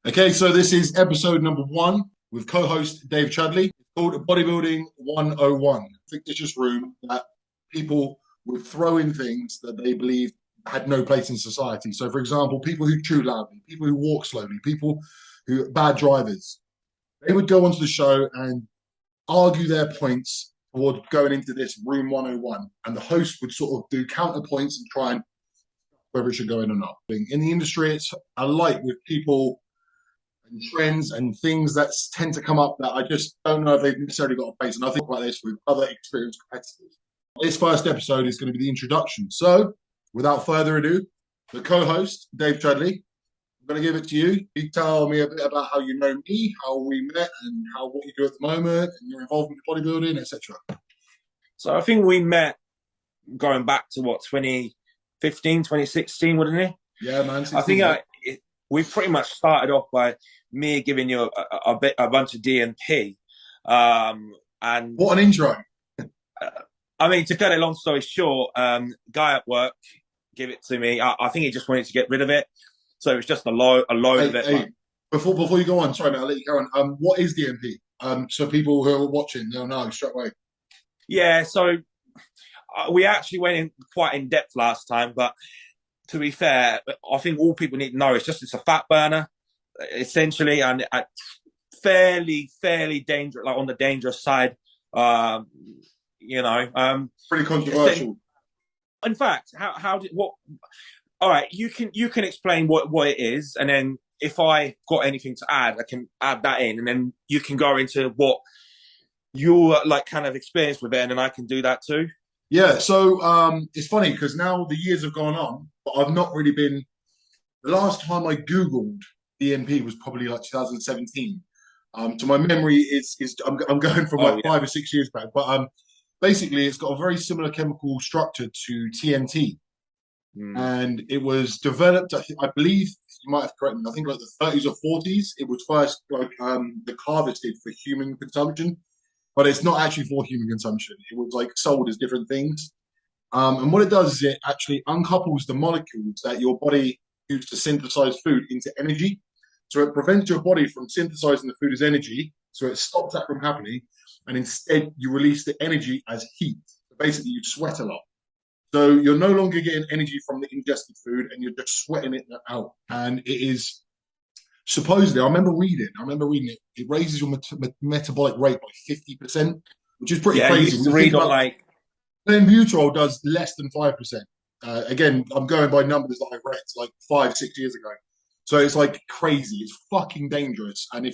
Okay, so this is episode number one with co-host Dave Chudley. It's called Bodybuilding 101. A fictitious room that people would throw in things that they believe had no place in society. So, for example, people who chew loudly, people who walk slowly, people who bad drivers. They would go onto the show and argue their points toward going into this room 101, and the host would sort of do counterpoints and try and whether it should go in or not. In the industry, it's alike with people and trends and things that tend to come up that I just don't know if they've necessarily got a place. And I think about this with other experienced competitors. This first episode is going to be the introduction. So, without further ado, the co-host, Dave Chudley, I'm going to give it to you. You tell me a bit about how you know me, how we met, and what you do at the moment, and your involvement with bodybuilding, etc. So I think we met going back to what, 2015, 2016, wouldn't it? Yeah, man. I think we pretty much started off by me giving you a bunch of DNP. And what an intro. I mean, to cut a long story short, guy at work gave it to me. I think he just wanted to get rid of it. So it was just a load of it. Hey, before you go on, sorry, mate, I'll let you go on. What is DNP? So people who are watching, they'll know straight away. Yeah, so we actually went in quite in depth last time, but to be fair, I think all people need to know it's a fat burner, essentially, and fairly dangerous, like on the dangerous side. Pretty controversial. In fact, what? All right, you can explain what it is, and then if I got anything to add, I can add that in, and then you can go into what your like kind of experience with it, and then I can do that too. Yeah, so it's funny because now the years have gone on, but I've not really been. The last time I Googled DNP was probably like 2017. So my memory is I'm going from like 5 or 6 years back, but basically it's got a very similar chemical structure to TNT, and it was developed. I believe you might have corrected me. I think like the 30s or 40s. It was first like harvested for human consumption. But it's not actually for human consumption. It was like sold as different things. And what it does is it actually uncouples the molecules that your body uses to synthesize food into energy. So it prevents your body from synthesizing the food as energy. So it stops that from happening. And instead, you release the energy as heat. So basically, you sweat a lot. So you're no longer getting energy from the ingested food and you're just sweating it out. And it is supposedly, I remember reading it. It raises your metabolic rate by 50%, which is pretty crazy. You read on like Clenbuterol does less than 5%. Again, I'm going by numbers that I read like 5-6 years ago. So it's like crazy. It's fucking dangerous. And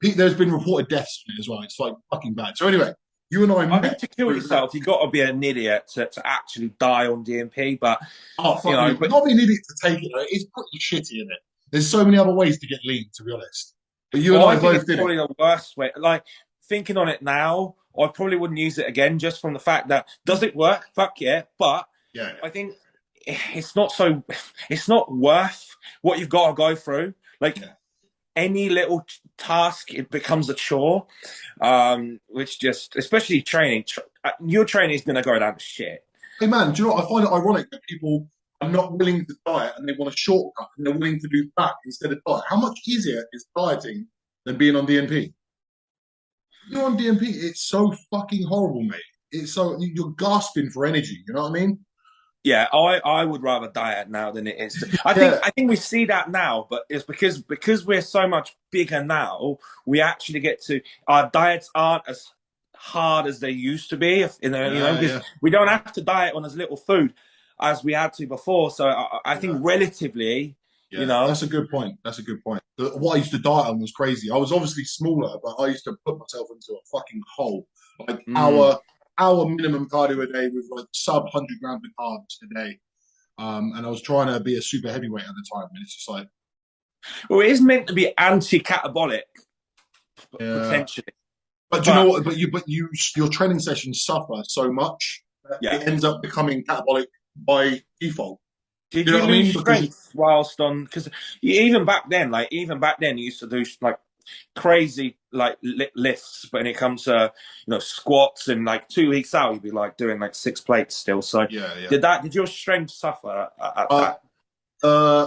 there's been reported deaths from it as well. It's like fucking bad. So anyway, you and I think to kill yourself, you've got to be an idiot to actually die on DNP. But but not be an idiot to take it. Though. It's pretty shitty, isn't it? There's so many other ways to get lean, to be honest. But you and I both did probably it. The worst way. Like thinking on it now, I probably wouldn't use it again, just from the fact that does it work? Fuck yeah! But yeah. I think it's not so. It's not worth what you've got to go through. Like any little task, it becomes a chore. Which just, especially training, your training is going to go down to shit. Hey man, do you know what? I find it ironic that people are not willing to diet and they want a shortcut and they're willing to do fat instead of diet. How much easier is dieting than being on DNP? You're on DNP, it's so fucking horrible, mate. It's so you're gasping for energy. You know what I mean? Yeah, I would rather diet now than it is. I think we see that now, but it's because we're so much bigger now. We actually get to our diets aren't as hard as they used to be. Because we don't have to diet on as little food as we had to before. So I think relatively, that's a good point. What I used to diet on was crazy. I was obviously smaller, but I used to put myself into a fucking hole. Like our minimum cardio a day with like sub 100 grams of carbs a day. And I was trying to be a super heavyweight at the time. And it's just like, well, it is meant to be anti-catabolic potentially. But do you know what? But your training sessions suffer so much that it ends up becoming catabolic by default. Did you lose strength whilst on? Because even back then, you used to do like crazy like lifts, but when it comes to squats and like 2 weeks out, you'd be like doing like 6 plates still. So did your strength suffer at that?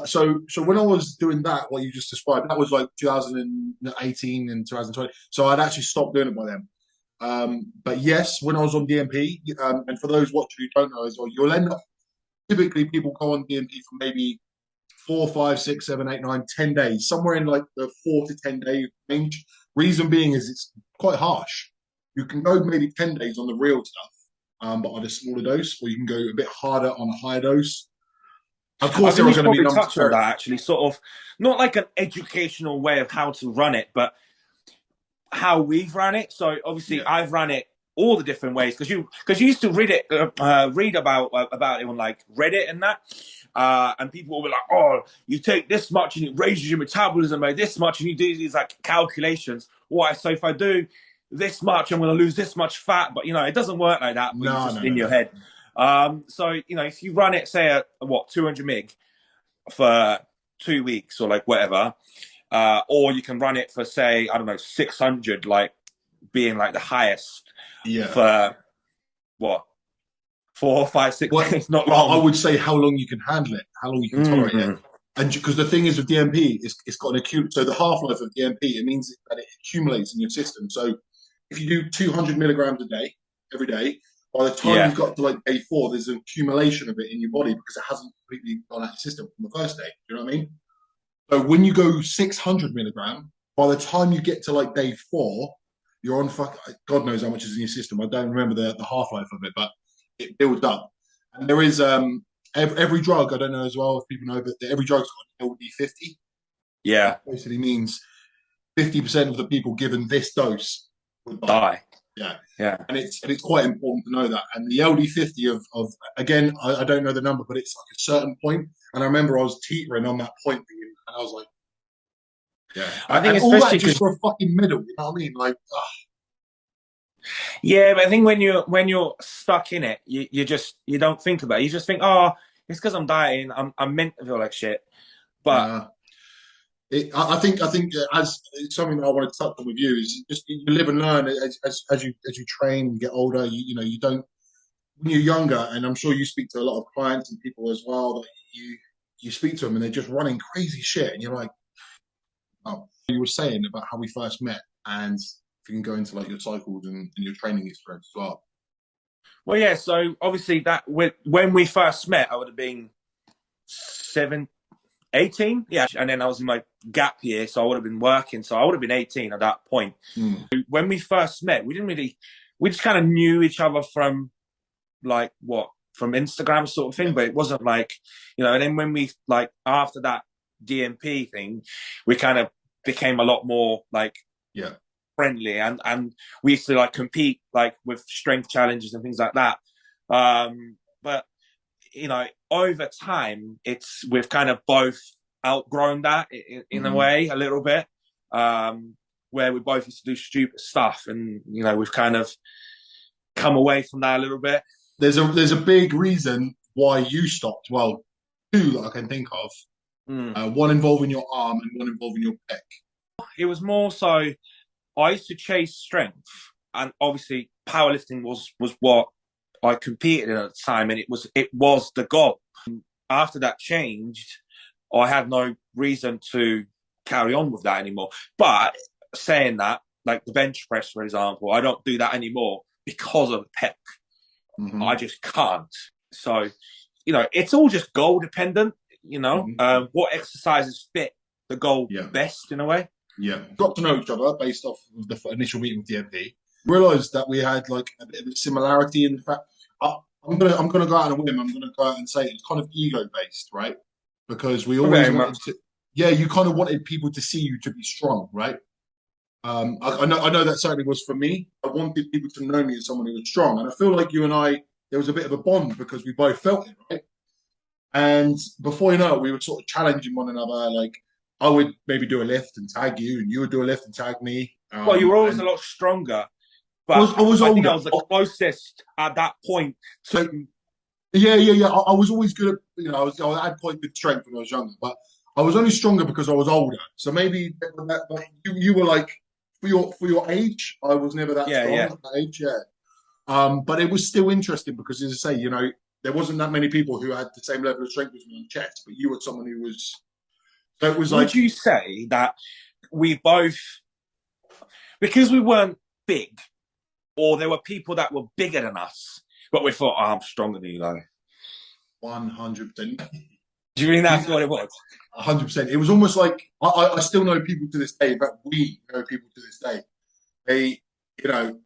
So when I was doing that, what you just described, that was like 2018 and 2020. So I'd actually stopped doing it by then. But yes, when I was on DMP, and for those watching who don't know as well, you'll end up typically people go on DMP for maybe 4, 5, 6, 7, 8, 9, 10 days, somewhere in like the 4 to 10 day range. Reason being is it's quite harsh. You can go maybe 10 days on the real stuff, but on a smaller dose, or you can go a bit harder on a higher dose. Of I course, there think we are should going to be probably numbers touch on there. that actually, sort of not like an educational way of how to run it, but how we've ran it. So obviously, Yeah, I've ran it all the different ways because you used to read about it on like Reddit and that. And people will be like, "Oh, you take this much and it raises your metabolism by this much," and you do these like calculations. Why? So if I do this much, I'm going to lose this much fat. But it doesn't work like that. But you no, just no, in no, your no. head. So if you run it, say at 200 mg for 2 weeks or like whatever, or you can run it for say I don't know 600, like being like the highest Yeah. for what 4, 5, 6 days, Well, not I long. would say how long you can handle it, how long you can tolerate it. Mm-hmm. And because the thing is with DMP, it's got an acute. So the half life of DMP, it means that it accumulates in your system. So if you do 200 milligrams a day, every day, by the time Yeah. you've got to like day 4, there's an accumulation of it in your body because it hasn't completely gone out of your system from the first day. Do you know what I mean? So when you go 600 milligram, by the time you get to like day 4, you're on God knows how much is in your system. I don't remember the half life of it, but it builds up. And there is every drug. I don't know as well if people know, but every drug's got an LD50. Yeah. Basically means 50% of the people given this dose would die. Die. Yeah. Yeah. And it's quite important to know that. And the LD50 of again, I don't know the number, but it's like a certain point. And I remember I was teetering on that point, and I was like, yeah. I think And all that especially just because for a fucking medal, you know what I mean? Like, yeah, but I think when you're stuck in it, you don't think about it. You just think, oh, it's because I'm dieting. I'm meant to feel like shit. But uh, I think as it's something that I want to touch on with you is just you live and learn as you train, you get older. You don't when you're younger, and I'm sure you speak to a lot of clients and people as well. That you speak to them and they're just running crazy shit, and you're like, oh, you were saying about how we first met, and if you can go into like your cycles and your training experience as well. well, yeah. So obviously when we first met, I would have been 18, yeah, and then I was in my gap year, so I would have been working, so I would have been 18 at that point. Mm. When we first met, we just kind of knew each other from like from Instagram sort of thing, Yeah, but it wasn't like and then when we like after that DMP thing, we kind of became a lot more like yeah. friendly, and we used to like compete like with strength challenges and things like that. But over time, we've kind of both outgrown that in a Mm-hmm. way a little bit, where we both used to do stupid stuff, and we've kind of come away from that a little bit. There's a big reason why you stopped. Well, two that I can think of. One involving your arm and one involving your pec. It was more so I used to chase strength, and obviously powerlifting was what I competed in at the time, and it was the goal. After that changed, I had no reason to carry on with that anymore. But saying that, like the bench press, for example, I don't do that anymore because of the pec. Mm-hmm. I just can't. So, it's all just goal dependent. What exercises fit the goal best in a way. Yeah, got to know each other based off of the initial meeting with DMP. Realised that we had like a bit of a similarity in the fact. I'm gonna go out on a whim. I'm gonna go out and say it's kind of ego based, right? Because we always Very wanted much. to. Yeah, you kind of wanted people to see you to be strong, right? I know that certainly was for me. I wanted people to know me as someone who was strong, and I feel like you and I there was a bit of a bond because we both felt it, right? And before you know it, we were sort of challenging one another. Like I would maybe do a lift and tag you, and you would do a lift and tag me. Well, you were always a And lot stronger, I but was, I was I think I older. was the closest at that point So to. yeah. I was always good at I had quite good strength when I was younger, but I was only stronger because I was older. So maybe but you were like for your age, I was never that strong Yeah. at that age. Yeah. But it was still interesting because, as I say, there wasn't that many people who had the same level of strength as me on chest, but you were someone who was. So it was Would like, you say that we both, because we weren't big, or there were people that were bigger than us, but we thought, oh, I'm stronger than you, though? 100%. Do you mean that's what it was? 100%. It was almost like I still know people to this day. In fact, we know people to this day. They, you know,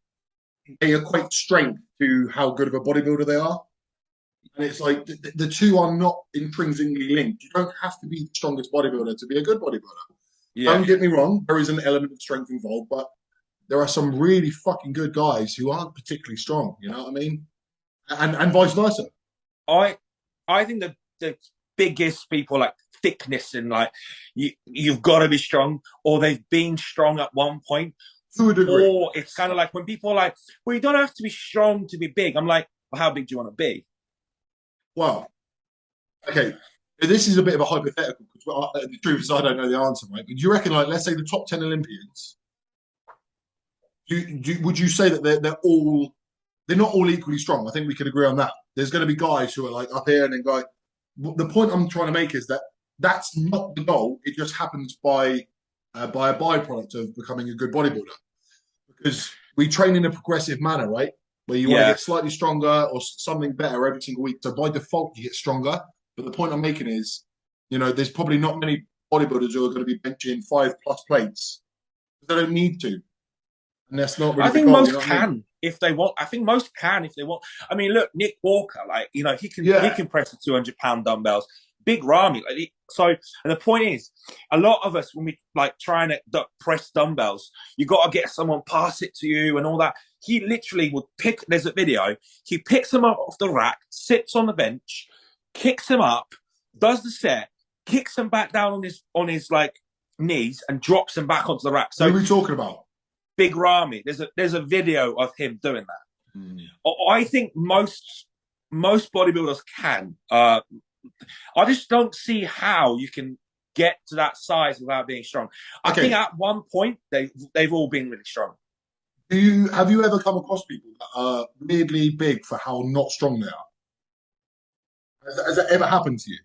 they equate strength to how good of a bodybuilder they are. And it's like the two are not intrinsically linked. You don't have to be the strongest bodybuilder to be a good bodybuilder. Yeah. Don't get me wrong, there is an element of strength involved, but there are some really fucking good guys who aren't particularly strong, you know what I mean? And vice versa. I think the biggest people like thickness and like you've got to be strong, or they've been strong at one point. To a degree. Or it's kind of like when people are like, well, you don't have to be strong to be big. I'm like, well, how big do you want to be? Well, okay, this is a bit of a hypothetical because the truth is I don't know the answer, right? But do you reckon, like, let's say the top 10 Olympians, would you say that they're not all equally strong? I think we could agree on that. There's going to be guys who are like up here and then guys. The point I'm trying to make is that that's not the goal. It just happens by a byproduct of becoming a good bodybuilder. Because we train in a progressive manner, right? Where you want to get slightly stronger or something better every single week. So by default, you get stronger. But the point I'm making is, you know, there's probably not many bodybuilders who are going to be benching 5+ plates. They don't need to. And that's not really I think the goal, most you know can I mean? if they want. I think most can if they want. I mean, look, Nick Walker, like, you know, he can press the 200-pound dumbbells. Big Ramy, like, so. And the point is, a lot of us when we like trying to press dumbbells, you got to get someone pass it to you and all that. He literally would pick. There's a video. He picks them up off the rack, sits on the bench, kicks him up, does the set, kicks him back down on his like knees, and drops him back onto the rack. So what are we talking about? Big Ramy. There's a video of him doing that. Mm. I think most bodybuilders can. I just don't see how you can get to that size without being strong. I think at one point they've all been really strong. Have you ever come across people that are weirdly big for how not strong they are? Has that ever happened to you?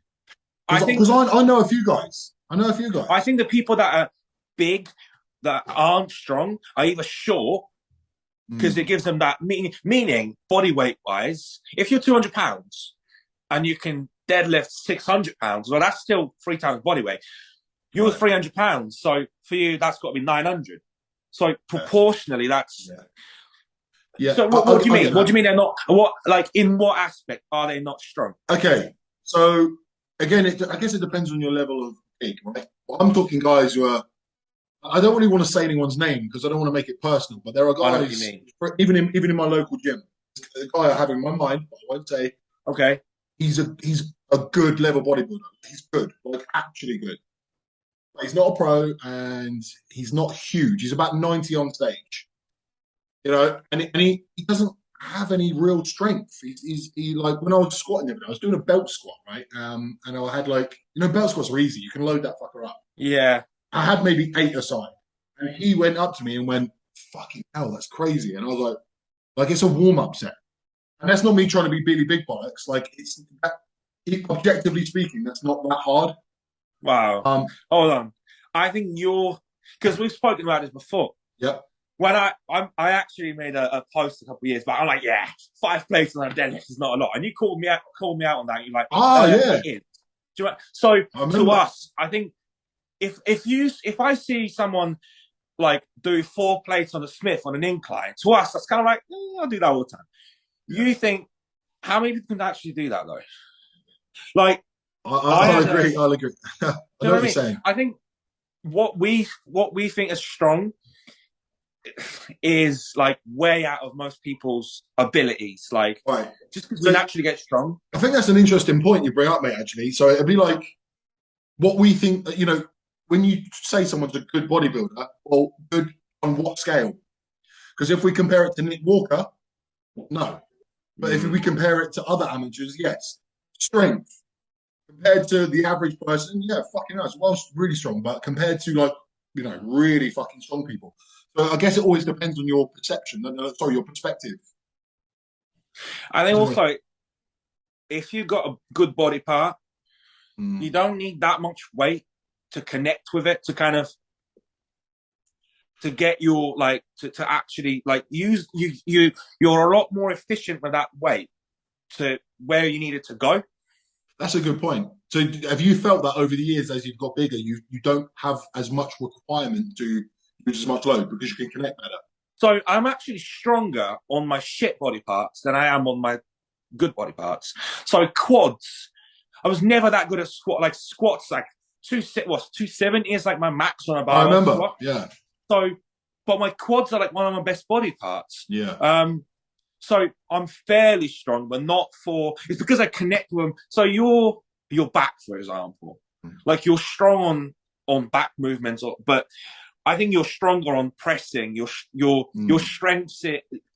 Because I know a few guys. I think the people that are big that aren't strong are either short because it gives them that meaning body weight wise. If you're 200 pounds and you can deadlift 600 pounds, well, that's still 3 times body weight. You're 300 pounds, so for you that's got to be 900. So proportionally, that's yeah. So what do you mean? What do you mean they're not? What, like, in what aspect are they not strong? Okay, so again, I guess it depends on your level of big, right? Well, I'm talking guys who are. I don't really want to say anyone's name because I don't want to make it personal, but there are guys, I know what you mean. even in my local gym, the guy I have in my mind, but I won't say. Okay, he's a good level bodybuilder. He's good, like actually good. But he's not a pro and he's not huge. He's about 90 on stage, you know, and he doesn't have any real strength. He like when I was squatting the other day, I was doing a belt squat, right? And I had like, you know, belt squats are easy. You can load that fucker up. Yeah. I had maybe 8 aside, and he went up to me and went, "Fucking hell, that's crazy!" And I was like it's a warm-up set, and that's not me trying to be Billy Big Bollocks. Like objectively speaking, that's not that hard. Wow. Hold on, I think because we've spoken about this before. Yep. When I actually made a post a couple of years back, I'm like, 5 plates on a deadlift is not a lot, and you called me out on that. You're like, yeah. It is. So to us, I think. If I see someone like do 4 plates on a Smith on an incline, to us that's kind of like I'll do that all the time. Yeah. You think how many people can actually do that though? Like I'll agree. I know what you're saying. I think what we think is strong is like way out of most people's abilities. Like just because we naturally get strong. I think that's an interesting point you bring up, mate. Actually, so it'd be like what we think. You know. When you say someone's a good bodybuilder, well, good on what scale? Because if we compare it to Nick Walker, no. But if we compare it to other amateurs, yes. Strength. Compared to the average person, yeah, fucking nice. Well, really strong. But compared to, like, you know, really fucking strong people. So I guess it always depends on your perception. Sorry, your perspective. I think also if you've got a good body part, you Mm. don't need that much weight to connect with it, to kind of to get your like to actually like use you're a lot more efficient with that weight to where you need it to go. That's a good point. So have you felt that over the years as you've got bigger, you don't have as much requirement to use as much load because you can connect better? So I'm actually stronger on my shit body parts than I am on my good body parts. So quads, I was never that good at squats like 270 is like my max on a I barbell remember. squat. Yeah. So but my quads are like one of my best body parts. Yeah. So I'm fairly strong, but not for it's because I connect with them. So your back, for example, like you're strong on back movements, but I think you're stronger on pressing. Your strengths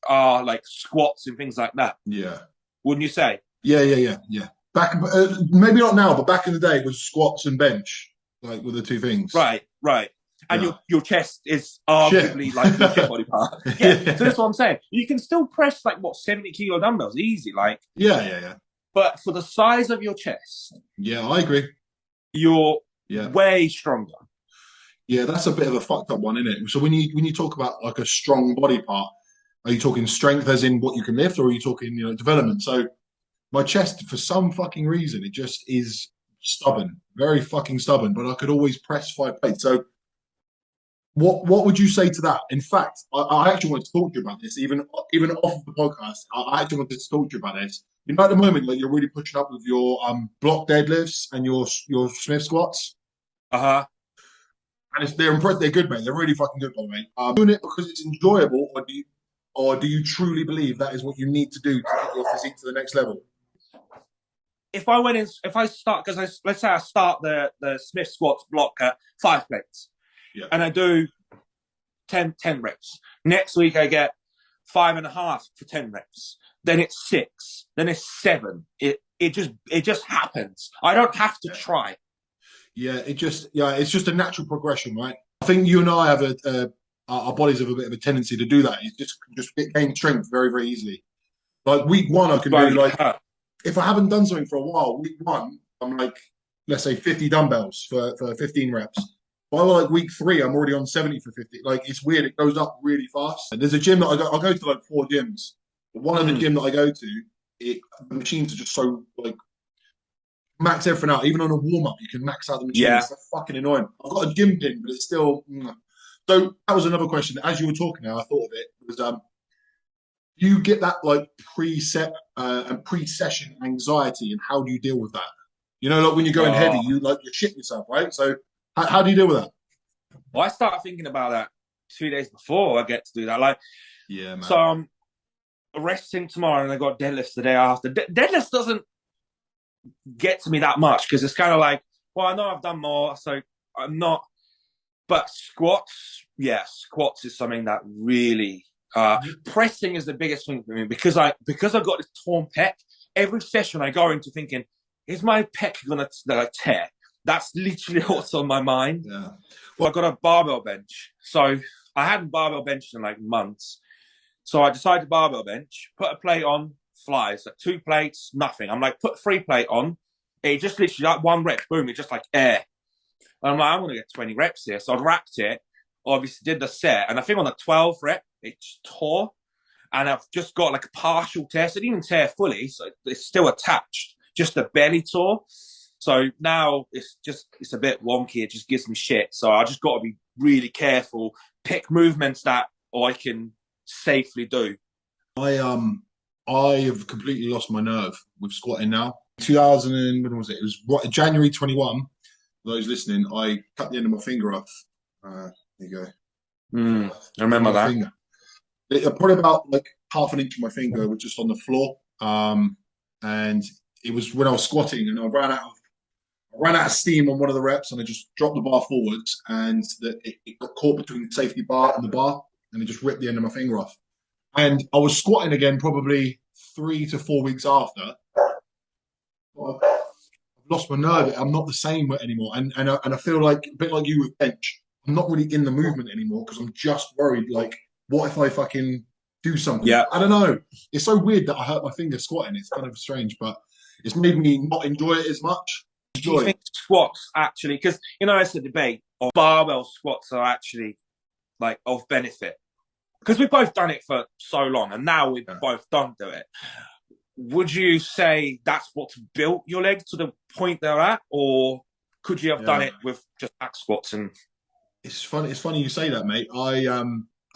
are like squats and things like that. Yeah. Wouldn't you say? Yeah. Back, maybe not now, but back in the day, it was squats and bench, like with the two things. Right. And Yeah. your chest is Shit. arguably like your shit body part. Yeah. So that's what I'm saying. You can still press like 70 kilo dumbbells easy, like. Yeah. But for the size of your chest, Yeah, I agree. you're Yeah. way stronger. Yeah, that's a bit of a fucked up one, isn't it? So when you talk about like a strong body part, are you talking strength as in what you can lift, or are you talking, development? So my chest, for some fucking reason, it just is stubborn, very fucking stubborn. But I could always press 5 plates. So what would you say to that? In fact, I actually wanted to talk to you about this, even off the podcast. I actually wanted to talk to you about this. At the moment, like you're really pushing up with your block deadlifts and your Smith squats. Uh-huh. And they're impressive. They're good, mate. They're really fucking good, by the way. Doing it because it's enjoyable, or do you truly believe that is what you need to do to get your physique to the next level? If I start, because let's say I start the Smith squats block at 5 plates, and I do 10 reps. Next week I get 5.5 for 10 reps. Then it's 6. Then it's 7. It just happens. I don't have to try. Yeah, it's just a natural progression, right? I think you and I have our bodies have a bit of a tendency to do that. It's just gain strength very, very easly. Like week one, I can do like if I haven't done something for a while, week one, I'm like, let's say 50 dumbbells for 15 reps. By like week 3, I'm already on 70 for 50. Like it's weird, it goes up really fast. And there's a gym that I go to like 4 gyms. But one of the gym that I go to, the machines are just so like max everything out. Even on a warm up, you can max out the machines. Yeah. It's fucking annoying. I've got a gym pin, but it's still. So that was another question. As you were talking now, I thought of it. Was you get that like preset and pre-session anxiety, and how do you deal with that? Like when you're going heavy, you shit yourself, right? So how do you deal with that? Well, I started thinking about that 2 days before I get to do that. Like, yeah, man. So I'm resting tomorrow, and I got deadlifts the day after. Deadlifts doesn't get to me that much because it's kind of like, well, I know I've done more, so I'm not. But squats is something that really pressing is the biggest thing for me because I've got this torn pec. Every session I go into thinking, is my pec gonna tear? That's literally what's on my mind. Yeah. Well, I got a barbell bench, so I hadn't barbell benched in like months. So I decided to barbell bench, put a plate on, flies. Like 2 plates, nothing. I'm like, put 3 plate on. It just literally like 1 rep, boom, it's just like air. And I'm like, I'm going to get 20 reps here. So I wrapped it, obviously did the set. And I think on the 12th rep, it tore. And I've just got like a partial tear. So it didn't even tear fully. So it's still attached. Just the belly tore. So now it's a bit wonky. It just gives me shit. So I just got to be really careful. Pick movements that I can safely do. I have completely lost my nerve with squatting now. 2000, when was it? It was January 21. For those listening, I cut the end of my finger off. There you go. I remember that. Finger. Probably about like half an inch of my finger was just on the floor. And it was when I was squatting, and I ran out of steam on one of the reps, and I just dropped the bar forwards, and it got caught between the safety bar and the bar, and it just ripped the end of my finger off. And I was squatting again probably 3 to 4 weeks after. I've lost my nerve. I'm not the same anymore. And I feel like, a bit like you with bench, I'm not really in the movement anymore because I'm just worried, like, what if I fucking do something? Yeah. I don't know. It's so weird that I hurt my finger squatting. It's kind of strange, but It's made me not enjoy it as much. Do you Enjoy it. think squats actually, because it's a debate of barbell squats are actually like of benefit? Because we've both done it for so long and now we Yeah. both don't do it. Would you say that's what's built your legs to the point they're at, or could you have done Yeah. it with just back squats? And It's funny. It's funny you say that, mate. I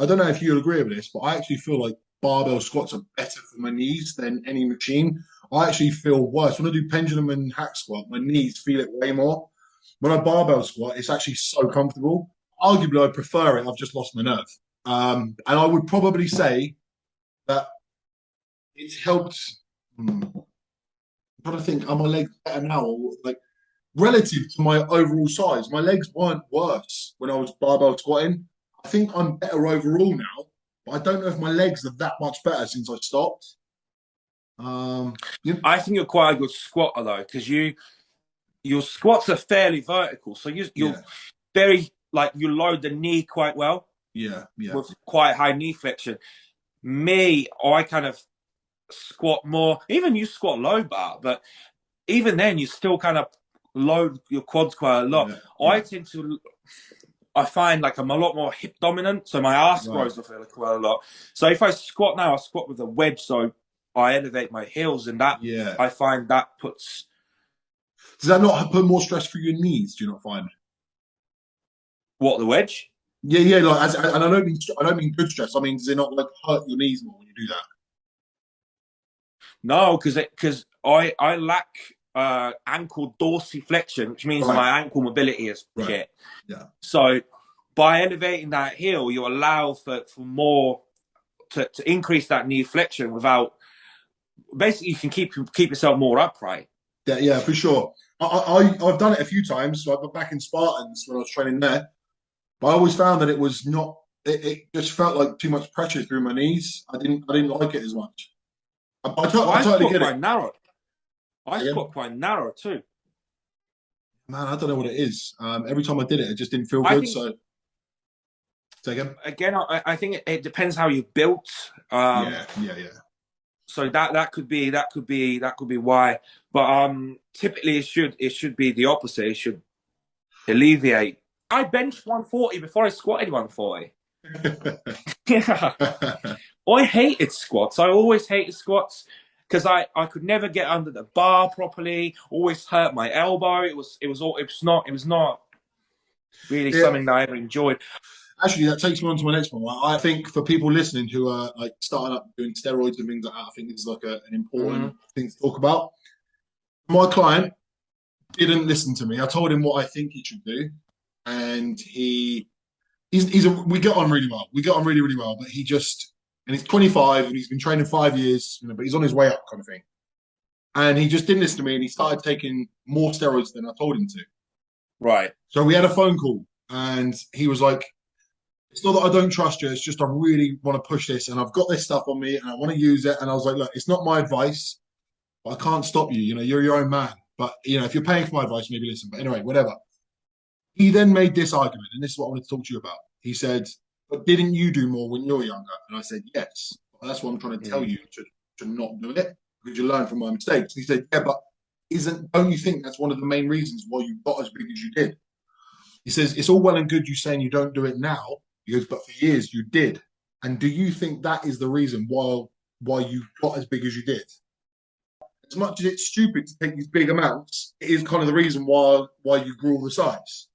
don't know if you agree with this, but I actually feel like barbell squats are better for my knees than any machine. I actually feel worse when I do pendulum and hack squat. My knees feel it way more. When I barbell squat, it's actually so comfortable. Arguably, I prefer it. I've just lost my nerve. And I would probably say that it's helped. I'm trying to think, are my legs better now? Like relative to my overall size, my legs weren't worse when I was barbell squatting. I think I'm better overall now, but I don't know if my legs are that much better since I stopped. You I think you're quite a good squatter though, because your squats are fairly vertical, so you're yeah, very like you load the knee quite well yeah, yeah, with quite high knee flexion. Me, I kind of squat more. Even you squat low bar, but even then you still kind of load your quads quite a lot. yeah, I yeah. tend to. I find like I'm a lot more hip dominant, so my ass Right. grows quite a lot. So if I squat now, I squat with a wedge, so I elevate my heels, and that Yeah. I find that puts Does that not put more stress through your knees? Do you not find? what the wedge. Yeah, yeah. Like, and I don't mean good stress. I mean, does it not like hurt your knees more when you do that? No, because I lack ankle dorsiflexion, which means Right, my ankle mobility is right. shit. Yeah. So by elevating that heel, you allow for more to increase that knee flexion without basically you can keep yourself more upright. Yeah, yeah, for sure. I've done it a few times. So I got back in Spartans when I was training there, but I always found that it was not. It just felt like too much pressure through my knees. I didn't like it as much. Well, I I totally squat get it. quite narrow. I Again, squat quite narrow too. man, I don't know what it is. Every time I did it, it just didn't feel I good. think So, say again. again, I think it depends how you built. Yeah, yeah, yeah. So that could be why. But typically it should be the opposite. It should alleviate. I benched 140 before I squatted 140. Yeah. I hated squats. I always hated squats because I could never get under the bar properly. Always hurt my elbow. It was not really Yeah, something that I ever enjoyed. actually, that takes me on to my next one. I think for people listening who are like starting up doing steroids and things like that, I think this is like an important Mm. thing to talk about. My client didn't listen to me. I told him what I think he should do, and we get on really well. We get on really really well, but he just and he's 25 and he's been training 5 years, but he's on his way up kind of thing. And he just didn't listen to me, and he started taking more steroids than I told him to. Right. So we had a phone call, and he was like, "It's not that I don't trust you. It's just I really want to push this, and I've got this stuff on me, and I want to use it." And I was like, "Look, it's not my advice, but I can't stop you. You know, you're your own man. But you know, if you're paying for my advice, maybe listen. But anyway, whatever." He then made this argument, and this is what I wanted to talk to you about. He said, "But didn't you do more when you were younger?" And I said, "Yes." Well, that's what I'm trying to tell Mm. you to not do it because you learn from my mistakes. He said, "Yeah, but don't you think that's one of the main reasons why you got as big as you did?" He says, "It's all well and good you saying you don't do it now." He goes, "But for years you did. And do you think that is the reason why you got as big as you did?" As much as it's stupid to take these big amounts, it is kind of the reason why you grew all the size.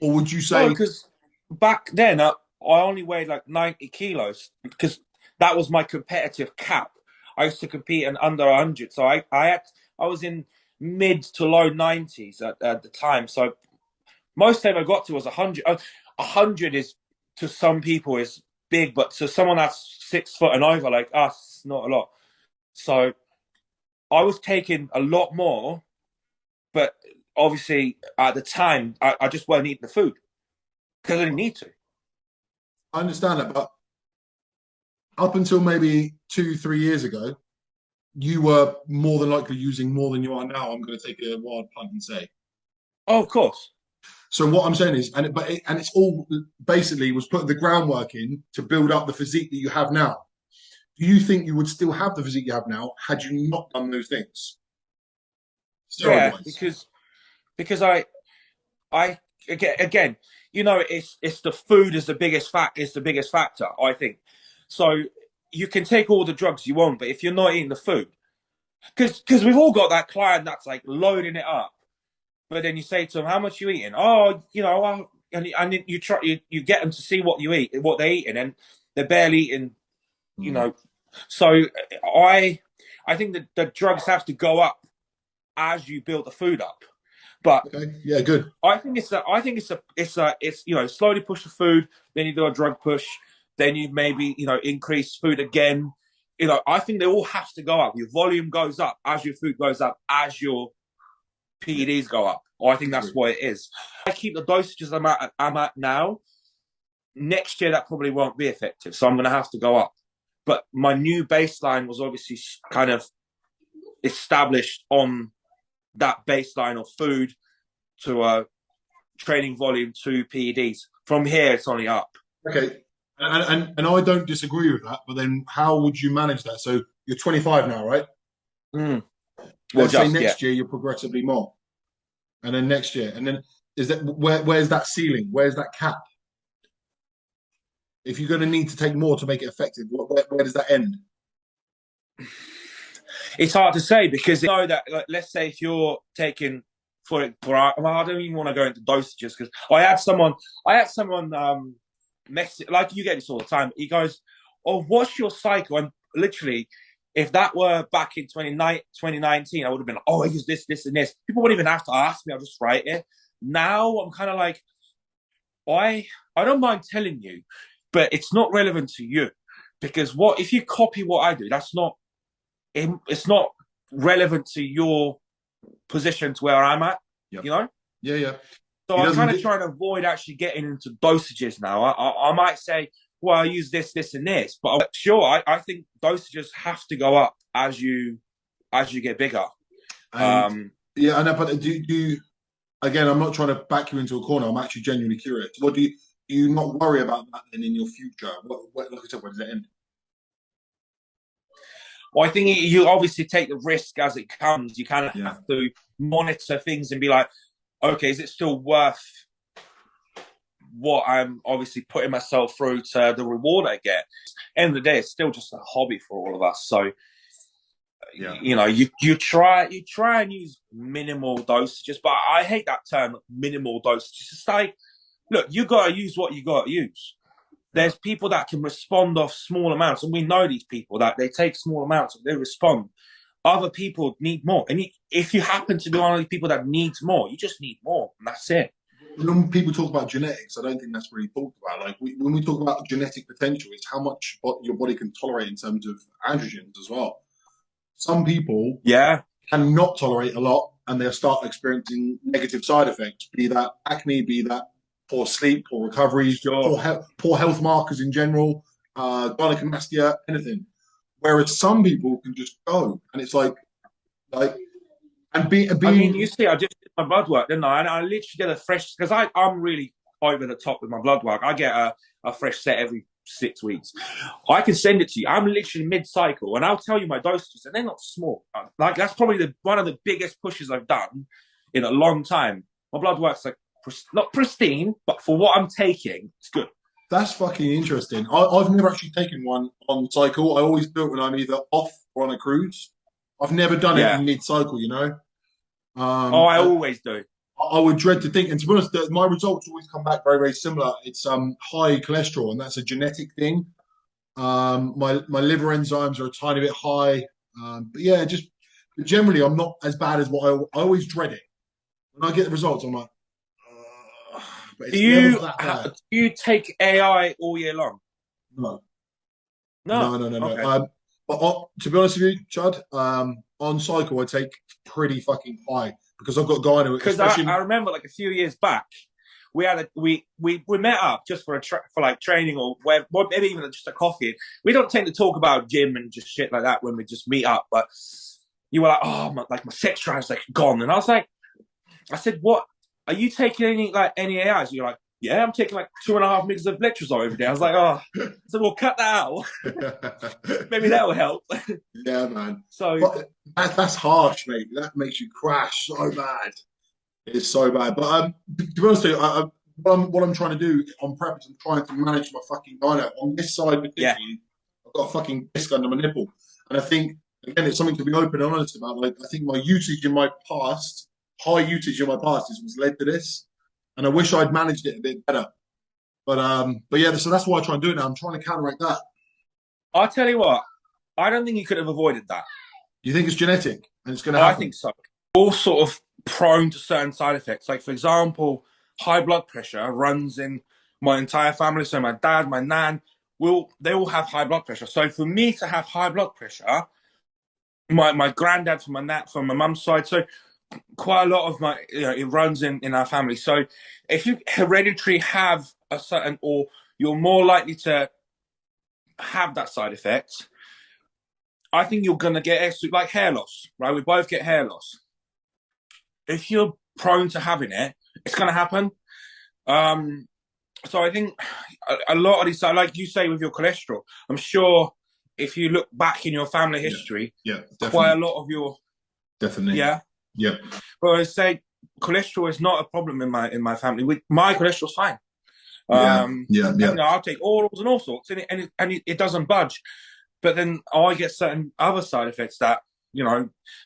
Or would you No, say, because back then I only weighed like 90 kilos because that was my competitive cap. I used to compete in under 100, so I was in mid to low 90s at the time. So most time I got to was 100. 100 is to some people is big, but to someone that's 6 foot and over like us, it's not a lot. So I was taking a lot more, but obviously at the time I just wasn't eating the food because I didn't need to. I understand that, but up until maybe 2, 3 years ago, you were more than likely using more than you are now. I'm going to take a wild punt and say. Oh, of course. So what I'm saying is, and it's all basically was putting the groundwork in to build up the physique that you have now. do you think you would still have the physique you have now had you not done those things, steroid Yeah, wise? because I again, you know, it's the food is the biggest factor, I think. So you can take all the drugs you want, but if you're not eating the food, because we've all got that client that's like loading it up, but then you say to them, "How much you eating?" Oh, you know, and you try you get them to see what you eat, what they're eating, and they're barely eating, you Mm. know. So I I think that the drugs have to go up as you build the food up, but Okay, yeah, good. I think it's you know, slowly push the food, then you do a drug push, then you maybe, you know, increase food again. You know, I think they all have to go up. Your volume goes up as your food goes up, as your Yeah, PEDs go up. I think I that's agree. what it is. I keep the dosages I'm at now. Next year that probably won't be effective, so I'm going to have to go up. But my new baseline was obviously kind of established on that baseline of food to training volume to PEDs. From here, it's only up. Okay, and I don't disagree with that. But then, how would you manage that? So you're 25 now, right? Mm. Well, Let's say just yeah. next year you're progressively more, and then next year, and then is that where's that ceiling? Where's that cap? If you're going to need to take more to make it effective, where does that end? It's hard to say because you know that, like, let's say if you're taking well, I don't even want to go into dosages because I had someone message, like you get this all the time. He goes, "Oh, what's your cycle?" And literally, if that were back in 2019, I would have been, "Oh, I use this, and this." People wouldn't even have to ask me. I'll just write it. Now I'm kind of like, I don't mind telling you, but it's not relevant to you because what if you copy what I do? It's not relevant to your position to where I'm at, Yep. you know? Yeah, yeah. So He I'm doesn't. kind of trying to avoid actually getting into dosages now. I might say, well, I use this, and this, but sure, I think dosages have to go up as you get bigger. And Um, yeah, I know. But do you, again? I'm not trying to back you into a corner. I'm actually genuinely curious. What do you not worry about that then in your future? Like I said, where does it end? well, I think you obviously take the risk as it comes. You kind of Yeah. have to monitor things and be like, okay, is it still worth what I'm obviously putting myself through to the reward I get? End of the day, it's still just a hobby for all of us. So Yeah. you know, you try and use minimal dosages, but I hate that term, minimal dosages. It's like, look, you gotta use what you gotta use. Yeah. There's people that can respond off small amounts, and we know these people that they take small amounts and they respond. Other people need more, and if you happen to be one of these people that needs more, you just need more, and that's it. When people talk about genetics, I don't think that's really talked about. Like when we talk about genetic potential, it's how much your body can tolerate in terms of androgens as well. Some people Yeah, cannot tolerate a lot, and they'll start experiencing negative side effects. Be that acne, be that poor sleep, poor recovery, sure. poor health markers in general, gynecomastia, anything. Whereas some people can just go, and it's like and I mean, being you see, I just did my blood work, didn't I? And I literally get a fresh because I'm really over the top with my blood work. I get a fresh set every 6 weeks. I can send it to you. I'm literally mid-cycle, and I'll tell you my dosages, and they're not small. Like that's probably one of the biggest pushes I've done in a long time. My blood work's like not pristine, but for what I'm taking, it's good. that's fucking interesting. I've never actually taken one on cycle. I always do it when I'm either off or on a cruise. I've never done it Yeah. in mid-cycle, you know. Oh, Um, I I, always do. I would dread to think, and to be honest, my results always come back very, very similar. It's high cholesterol, and that's a genetic thing. My liver enzymes are a tiny bit high, but yeah, just generally, I'm not as bad as what I always dread it. When I get the results, I'm like, but Do it's never you that bad. do you take AI all year long? No, No. no. Okay. But to be honest with you, Chad, on cycle I take pretty fucking high because I've got gyno, Because I especially. remember like a few years back, we had we met up just for like training or maybe even just a coffee. We don't tend to talk about gym and just shit like that when we just meet up. But you were like, oh, my sex drive's like gone, and I was like, I said, what? Are you taking any AIs? You're like, yeah, I'm taking like 2.5 mgs of letrozole every day. I was like, oh, so we'll cut that out. Maybe that will help. Yeah, man. So But that's harsh, mate. That makes you crash so bad. It's so bad. But to be honest with you, what I'm trying to do on prep is I'm trying to manage my fucking diet. On this side, yeah, particularly, I've got a fucking disc under my nipple. And I think, again, it's something to be open and honest about. Like, I think my usage in my past, high usage in my past, was led to this. And I wish I'd managed it a bit better. But yeah, so that's why I try and do it now. I'm trying to counteract that. I'll tell you what, I don't think you could have avoided that. You think it's genetic and it's going to I happen? think so. All sort of prone to certain side effects. Like, for example, high blood pressure runs in my entire family. So my dad, my nan, they all have high blood pressure. So for me to have high blood pressure, my granddad from my mum's side, so quite a lot of it runs in our family. So if you hereditary have a certain, or you're more likely to have that side effect, I think you're going to get like hair loss, right? We both get hair loss. If you're prone to having it, it's going to happen. So I think a lot of these, like you say with your cholesterol, I'm sure if you look back in your family history, quite a lot of your yeah. But I say cholesterol is not a problem in my family. My cholesterol's fine. I'll take orals and all sorts, and it doesn't budge. But then I get certain other side effects that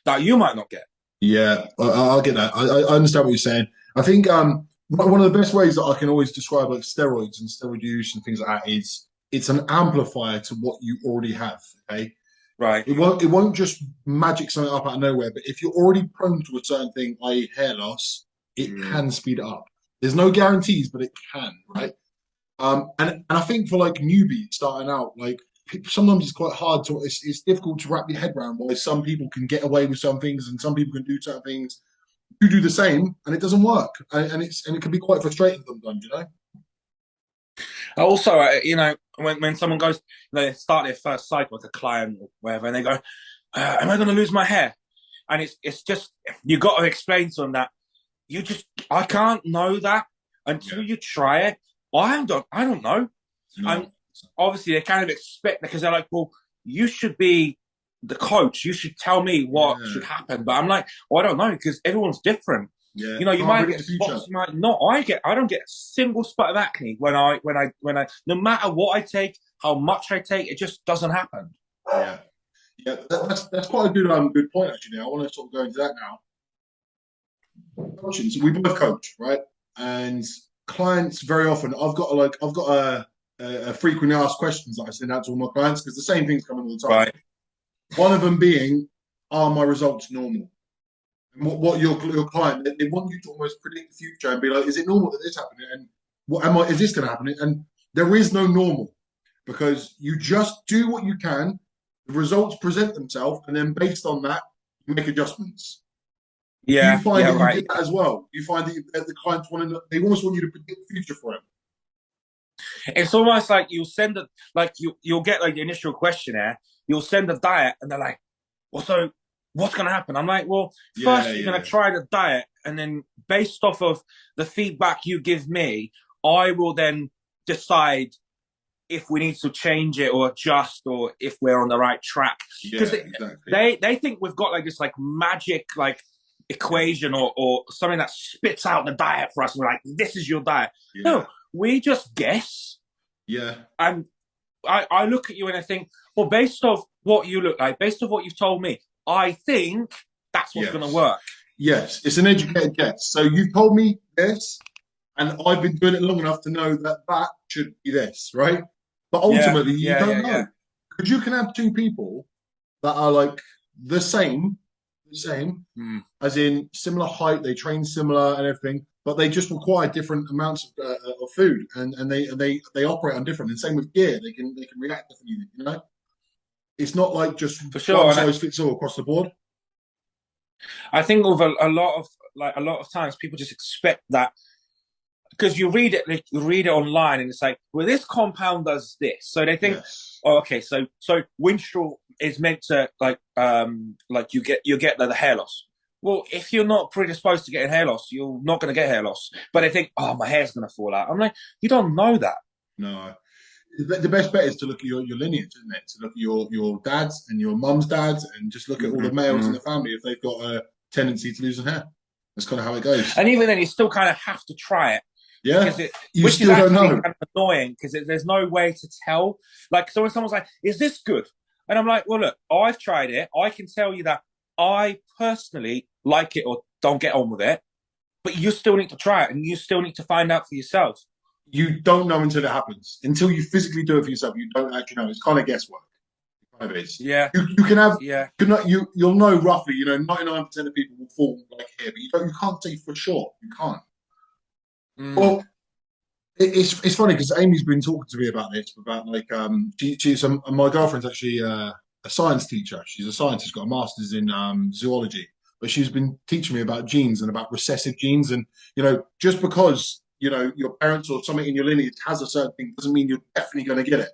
that you might not get. Yeah, I'll get that. I understand what you're saying. I think one of the best ways that I can always describe like steroids and steroid use and things like that is it's an amplifier to what you already have. Okay, right. It won't just magic something up out of nowhere. But if you're already prone to a certain thing, i.e., hair loss, it can speed it up. There's no guarantees, but it can, right? And I think for like newbies starting out, like sometimes it's quite hard to it's difficult to wrap your head around why some people can get away with some things and some people can do certain things. You do the same and it doesn't work, and it can be quite frustrating sometimes, you know. Also, when someone goes, they start their first cycle with a client or whatever, and they go, "Am I going to lose my hair?" And it's just you got to explain to them that I can't know that until you try it. I don't know. No. And obviously they kind of expect, because they're like, well, you should be the coach. You should tell me what should happen. But I'm like, well, I don't know, because everyone's different. Yeah. You might get spots, you might not. I don't get a single spot of acne when I no matter what I take, how much I take, it just doesn't happen. Yeah. Yeah, that's quite a good point actually. I want to sort of go into that now. So we both coach, right? And clients very often, I've got a frequently asked questions that I send out to all my clients because the same things come in all the time. Right. One of them being, are my results normal? And what your client, they want you to almost predict the future and be like, is it normal that this happening? And is this going to happen? And there is no normal, because you just do what you can, the results present themselves, and then based on that, you make adjustments. Yeah, you find that right. you did that as well. You find that the clients they almost want you to predict the future for them. It's almost like you'll send you'll get like the initial questionnaire, you'll send a diet, and they're like, well, so what's going to happen? I'm like, well, first you're going to try the diet, and then based off of the feedback you give me, I will then decide if we need to change it or adjust, or if we're on the right track. Because they think we've got like this like magic like equation or something that spits out the diet for us. We're like, this is your diet. No, we just guess. Yeah. And I look at you and I think, well, based off what you look like, based off what you've told me, I think that's what's going to work. Yes, it's an educated guess. So you've told me this, and I've been doing it long enough to know that should be this, right? But ultimately, you don't know. Because you can have two people that are like the same, as in similar height, they train similar and everything, but they just require different amounts of food, and they operate on different. And same with gear, they can react differently. You know, it's not like just one size fits all across the board. I think with a lot of times people just expect that, because you read it online and it's like, well, this compound does this, so they think, oh, okay, so winstrol is meant to like you get the hair loss. Well, if you're not predisposed to getting hair loss, you're not going to get hair loss. But they think, oh, my hair's going to fall out. I'm like, you don't know that. No. The best bet is to look at your lineage, isn't it? To look at your dads and your mum's dads, and just look at all the males in the family if they've got a tendency to losing hair. That's kind of how it goes. And even then, you still kind of have to try it. Yeah, you which still is don't actually know. kind of annoying because there's no way to tell. Like, so when someone's like, "Is this good?" and I'm like, "Well, look, I've tried it. I can tell you that I personally like it or don't get on with it, but you still need to try it and you still need to find out for yourself." You don't know until it happens. Until you physically do it for yourself, you don't actually know. It's kind of guesswork. It kind of is. Yeah, You can have, yeah. you'll know roughly. 99% of people will fall like hair, but you can't say for sure. You can't. Well, it's funny because Amy's been talking to me about this, about like my girlfriend's actually a science teacher. She's a scientist, got a master's in zoology, but she's been teaching me about genes and about recessive genes, and just because your parents or something in your lineage has a certain thing doesn't mean you're definitely going to get it.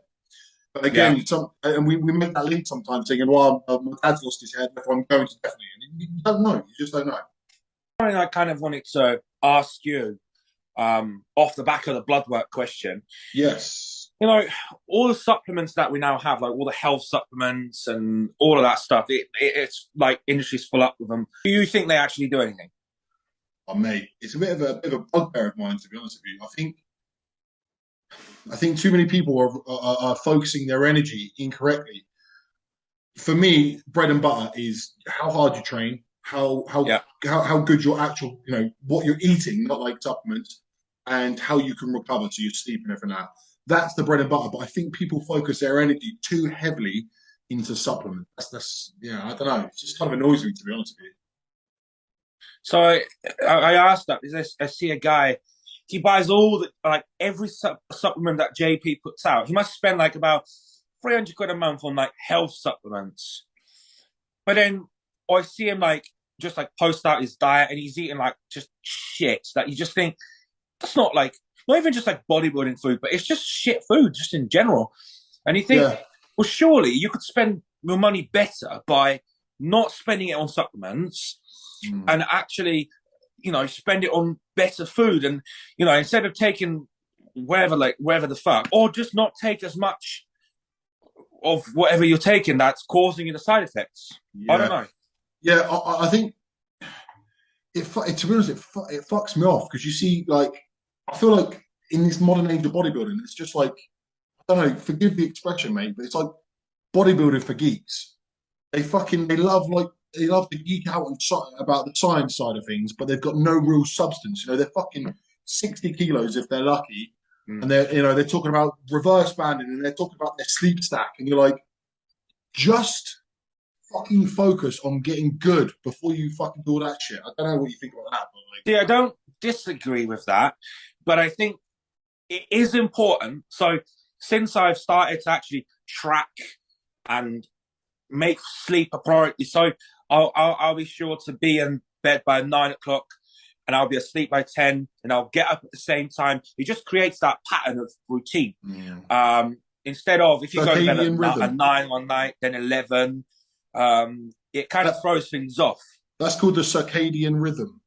But again, and we make that link sometimes, saying, "Well, my dad's lost his hair, therefore I'm going to definitely." And you don't know. You just don't know. Something I kind of wanted to ask you off the back of the blood work question. Yes. All the supplements that we now have, like all the health supplements and all of that stuff, it's like industry's full up with them. Do you think they actually do anything? Oh, mate, it's a bit of a bugbear of mine, to be honest with you. I think too many people are focusing their energy incorrectly. For me, bread and butter is how hard you train, how good your actual, what you're eating, not like supplements, and how you can recover, so your sleep and everything like that. That's the bread and butter. But I think people focus their energy too heavily into supplements. That's I don't know. It just kind of annoys me, to be honest with you. So I asked that because I see a guy, he buys every supplement that JP puts out. He must spend like about 300 quid a month on like health supplements. But then I see him just post out his diet and he's eating like just shit that you just think that's not even just like bodybuilding food, but it's just shit food just in general. And you think, well, surely you could spend your money better by not spending it on supplements and actually, spend it on better food. And, instead of taking wherever the fuck, or just not take as much of whatever you're taking that's causing you the side effects. I don't know. Yeah, I think to be honest, it fucks me off because you see, I feel like in this modern age of bodybuilding, it's just like, I don't know, forgive the expression, mate, but it's like bodybuilding for geeks. They love to geek out about the science side of things, but they've got no real substance. They're fucking 60 kilos if they're lucky. And they're talking about reverse banding and they're talking about their sleep stack. And you're like, just fucking focus on getting good before you fucking do all that shit. I don't know what you think about that. But I don't disagree with that, but I think it is important. So since I've started to actually track and make sleep a priority, so I'll be sure to be in bed by 9 o'clock and I'll be asleep by 10 and I'll get up at the same time. It just creates that pattern of routine. Instead of if you go to bed at 9 one night, then 11, it kind of throws things off. That's called the circadian rhythm.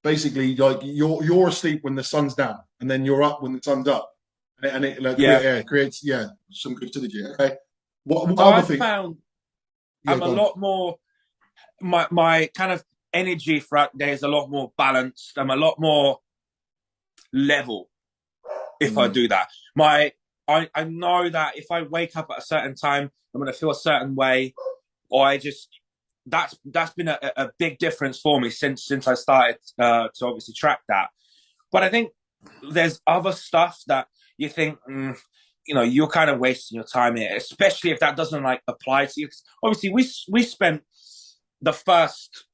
Basically, like you're asleep when the sun's down and then you're up when the sun's up. And it creates some good synergy. Okay. What other thing? Found I'm a lot more, my kind of energy throughout the day is a lot more balanced. I'm a lot more level if I do that. I know that if I wake up at a certain time, I'm going to feel a certain way, or that's been a big difference for me since I started to obviously track that. But I think there's other stuff that you think, you're kind of wasting your time here, especially if that doesn't apply to you. Obviously, we spent the first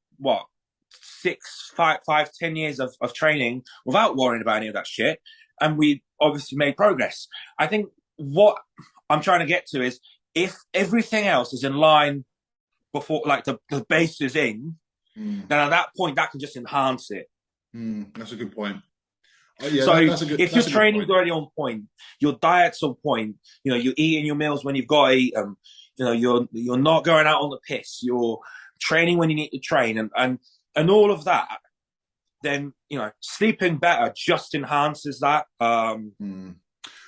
10 years of training without worrying about any of that shit, and we obviously made progress. I think what I'm trying to get to is if everything else is in line before, the base is in, then at that point that can just enhance it. That's a good point. If your training's already on point, your diet's on point, you're eating your meals when you've got to eat them, you're not going out on the piss, you're training when you need to train, and and all of that, then sleeping better just enhances that.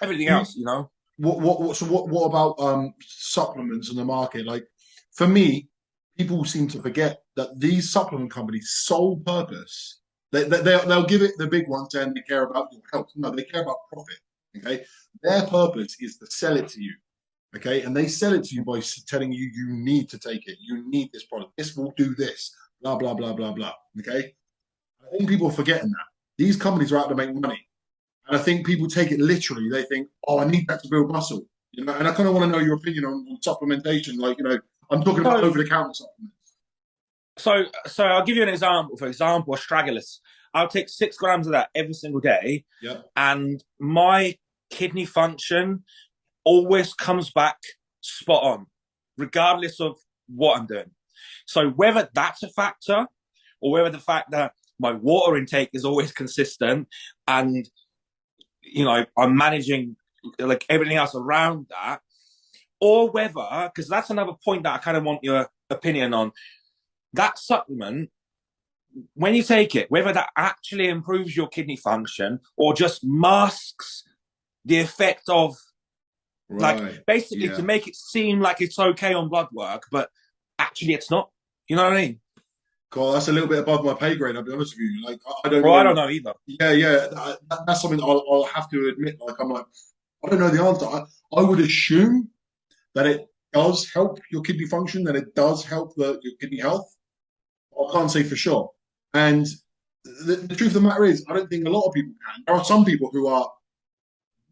Everything else, What about supplements in the market? Like, for me, people seem to forget that these supplement companies' sole purpose, they'll give it the big ones and they care about your health. No, they care about profit. Okay, their purpose is to sell it to you. Okay, and they sell it to you by telling you you need to take it. You need this product. This will do this. Blah blah blah blah blah. Okay, I think people are forgetting that these companies are out to make money. And I think people take it literally. They think, oh, I need that to build muscle. And I kind of want to know your opinion on supplementation. Like, I'm talking about over-the-counter supplements. So I'll give you an example. For example, astragalus. I'll take 6 grams of that every single day. Yep. And my kidney function always comes back spot on, regardless of what I'm doing. So whether that's a factor or whether the fact that my water intake is always consistent and I'm managing like everything else around that, or whether, because that's another point that I kind of want your opinion on, that supplement, when you take it, whether that actually improves your kidney function or just masks the effect of, like, basically to make it seem like it's okay on blood work, but actually it's not. You know what I mean? God, that's a little bit above my pay grade, I'll be honest with you. Like, I don't know. I don't know either. Yeah. That's something I'll have to admit. Like, I'm like, I don't know the answer. I would assume that it does help your kidney function, that it does help your kidney health. I can't say for sure. And the truth of the matter is, I don't think a lot of people can. There are some people who are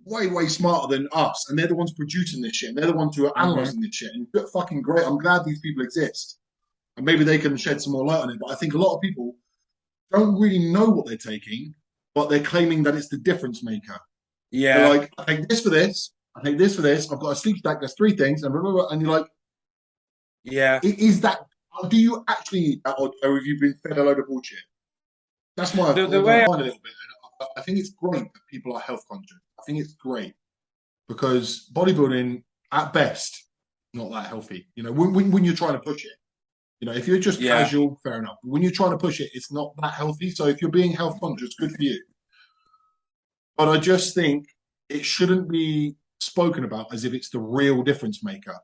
way, way smarter than us, and they're the ones producing this shit, and they're the ones who are analyzing this shit. And fucking great. I'm glad these people exist. And maybe they can shed some more light on it. But I think a lot of people don't really know what they're taking, but they're claiming that it's the difference maker. Yeah. They're like, I take this for this, I take this for this, I've got a sleep stack, there's 3 things, and blah, blah, blah. And you're like, yeah. Is that, do you actually eat that, or have you been fed a load of bullshit? That's my the way a little bit. And I think it's great that people are health conscious. I think it's great because bodybuilding, at best, not that healthy. When you're trying to push it. If you're just casual, fair enough. But when you're trying to push it, it's not that healthy. So if you're being health conscious, good for you. But I just think it shouldn't be spoken about as if it's the real difference maker.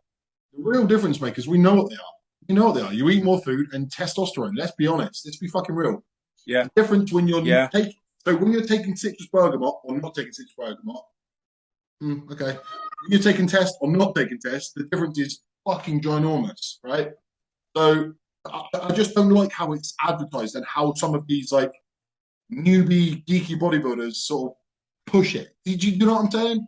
The real difference makers, we know what they are. You know what they are. You eat more food and testosterone. Let's be honest. Let's be fucking real. Yeah. The difference when you're taking, so when you're taking citrus bergamot or not taking citrus bergamot, okay. When you're taking test or not taking test, the difference is fucking ginormous, right? So I just don't like how it's advertised and how some of these like newbie geeky bodybuilders sort of push it. Do you know what I'm saying?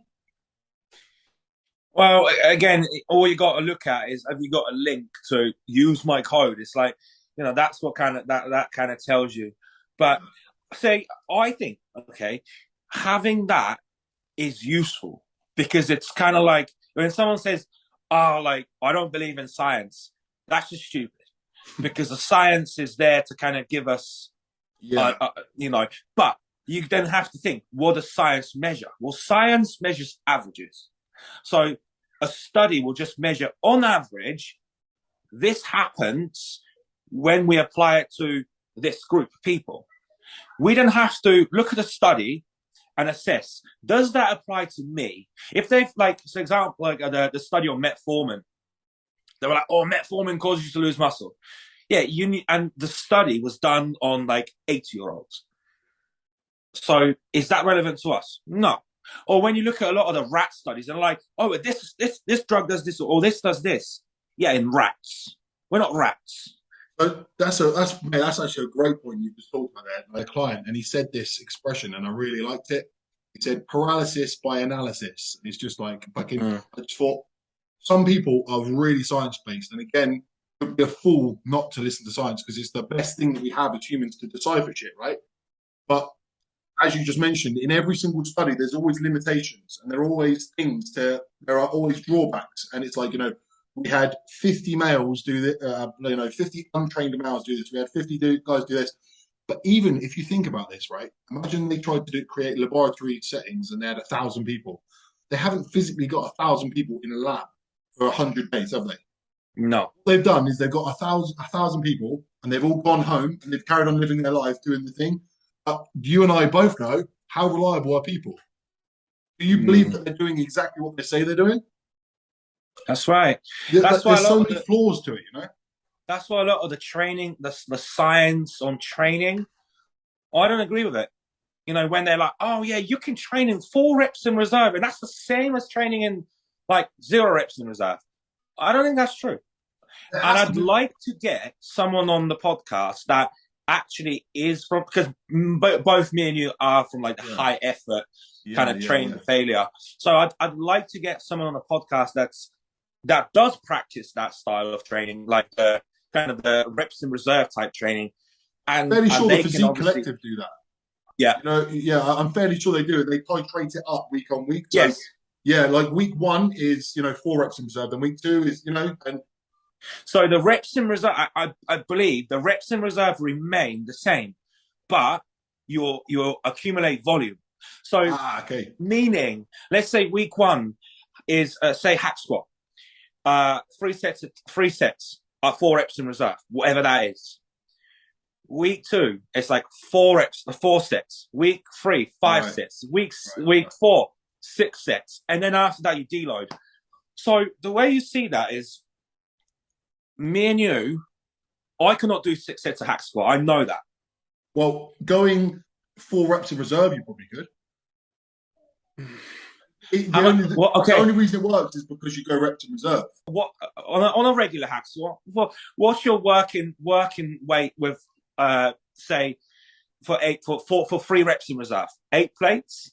Well, again, all you got to look at is, have you got a link to use my code? It's like, that's what kind of that kind of tells you. But I think, okay, having that is useful because it's kind of like when someone says, oh, like, I don't believe in science. That's just stupid because the science is there to kind of give us, but you then have to think, what does science measure? Well, science measures averages. So a study will just measure on average, this happens when we apply it to this group of people. We then have to look at a study and assess, does that apply to me? If they've, like, for example, like the study on metformin, they were like, oh, metformin causes you to lose muscle. Yeah, and the study was done on like 80-year-olds. So is that relevant to us? No. Or when you look at a lot of the rat studies, they're like, oh, this drug does this, or this does this. Yeah, in rats. We're not rats. But that's actually a great point you just talked about there. My client, and he said this expression, and I really liked it. He said paralysis by analysis. It's just like fucking. I just thought some people are really science based, and again, it would be a fool not to listen to science because it's the best thing that we have as humans to decipher shit, right? But as you just mentioned, in every single study, there's always limitations, and there are always there are always drawbacks, and it's like we had 50 males do this, 50 untrained males do this. We had 50 guys do this. But even if you think about this, right? Imagine they tried to create laboratory settings and they had 1,000 people. They haven't physically got 1,000 people in a lab for 100 days, have they? No. What they've done is they've got a thousand people, and they've all gone home and they've carried on living their life doing the thing. But you and I both know how reliable are people. Do you believe Mm. that they're doing exactly what they say they're doing? That's right. That's why a There's lot so of many flaws to it, you know. that's why a lot of the training, the science on training, I don't agree with it. You know, when they're like, oh yeah, you can train in 4 reps in reserve, and that's the same as training in like 0 reps in reserve. I don't think that's true. There And has to I'd be. like to get someone on the podcast that actually is from, because both me and you are from like the Yeah, high effort kind yeah, of yeah, training yeah. to failure. So I'd like to get someone on the podcast that does practice that style of training, like the kind of the reps in reserve type training, Fairly and sure the they can Physique obviously, Collective do that. yeah, You know, yeah, I'm fairly sure they do it. They titrate it up week on week. So yes. yeah, like week one is 4 reps in reserve, then week two is and So the reps in reserve, I believe the reps in reserve remain the same, but you accumulate volume. So okay, meaning, let's say week one is say hack squat, 3 sets, 4 reps in reserve, whatever that is. Week two, it's like 4 reps, 4 sets. Week three, five right, sets. right, Week right. four, 6 sets, and then after that you deload. So the way you see that is me and you. I cannot do 6 sets of hack squat. I know that. Well, going 4 reps in reserve, you probably could. It, How much? Well, the okay. only reason it works is because you go reps in reserve. What on a regular hack squat? What's your working weight with say for 3 reps in reserve? 8 plates,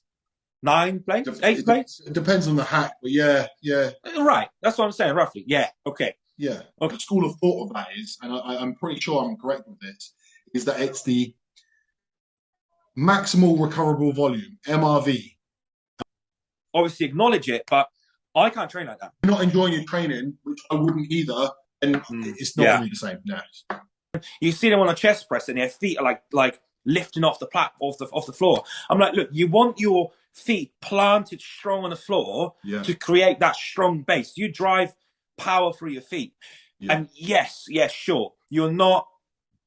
9 plates, eight plates. It depends on the hack, but yeah, yeah, Right. That's what I'm saying. Roughly. Yeah. Okay. yeah. Okay. The school of thought of that is, and I'm pretty sure I'm correct with this, is that it's the maximal recoverable volume (MRV). Obviously acknowledge it, but I can't train like that. If you're not enjoying your training, which I wouldn't either, and it's not going Yeah. to be the same. No. You see them on a chest press and their feet are like lifting off the off the floor. I'm like, look, you want your feet planted strong on the floor Yeah, to create that strong base. You drive power through your feet. yeah. And yes, sure. You're not,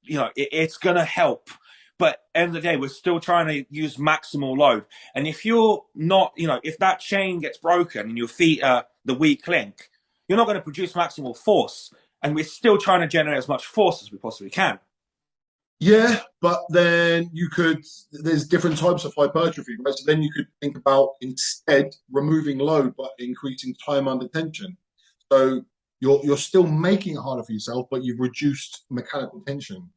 it's gonna help. But end of the day, we're still trying to use maximal load. And if you're not, if that chain gets broken and your feet are the weak link, you're not going to produce maximal force. And we're still trying to generate as much force as we possibly can. Yeah, but then there's different types of hypertrophy, right? So then you could think about instead removing load but increasing time under tension. So you're still making it harder for yourself, but you've reduced mechanical tension.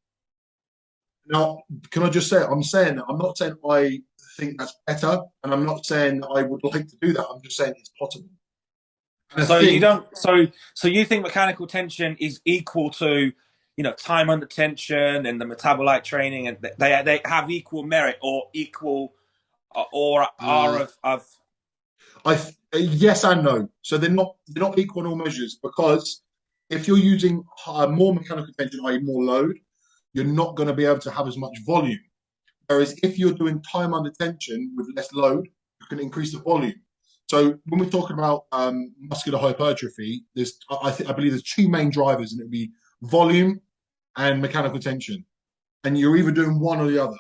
Now, can I just say, I'm saying that I'm not saying I think that's better, and I'm not saying that I would like to do that. I'm just saying it's possible. And I So you think don't. So you think mechanical tension is equal to, time under tension and the metabolite training, and they have equal merit or equal or are uh, of. yes and no. So they're not equal in all measures because if you're using more mechanical tension, i.e., more load, you're not going to be able to have as much volume. Whereas if you're doing time under tension with less load, you can increase the volume. So when we're talking about muscular hypertrophy, I believe there's two main drivers, and it'd be volume and mechanical tension. And you're either doing one or the other.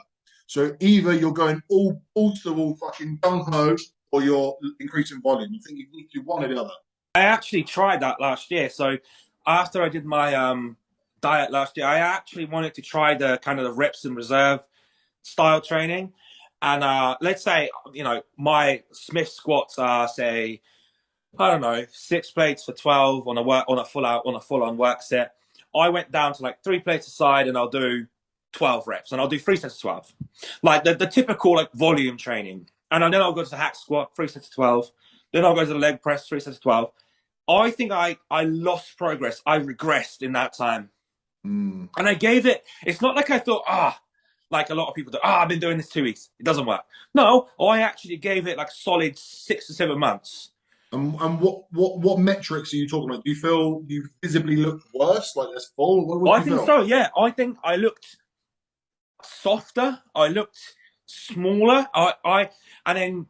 So either you're going all to the wall fucking gung ho, or you're increasing volume. I think you need to do one or the other. I actually tried that last year. So after I did my diet last year, I actually wanted to try the kind of the reps in reserve style training. And let's say my Smith squats are say I don't know 6 plates for 12 on a full on work set. I went down to like 3 plates aside, and I'll do 12 reps, and I'll do 3 sets of 12, like the typical like volume training. And then I'll go to the hack squat, 3 sets of 12. Then I'll go to the leg press, 3 sets of 12. I think I lost progress. I regressed in that time. Mm. And I gave it, it's not like I thought, like a lot of people do, I've been doing this 2 weeks. It doesn't work. No, I actually gave it like solid 6 to 7 months. And what metrics are you talking about? Do you feel you visibly look worse, like less full? What do I you think feel? so, yeah. I think I looked softer. I looked smaller. And then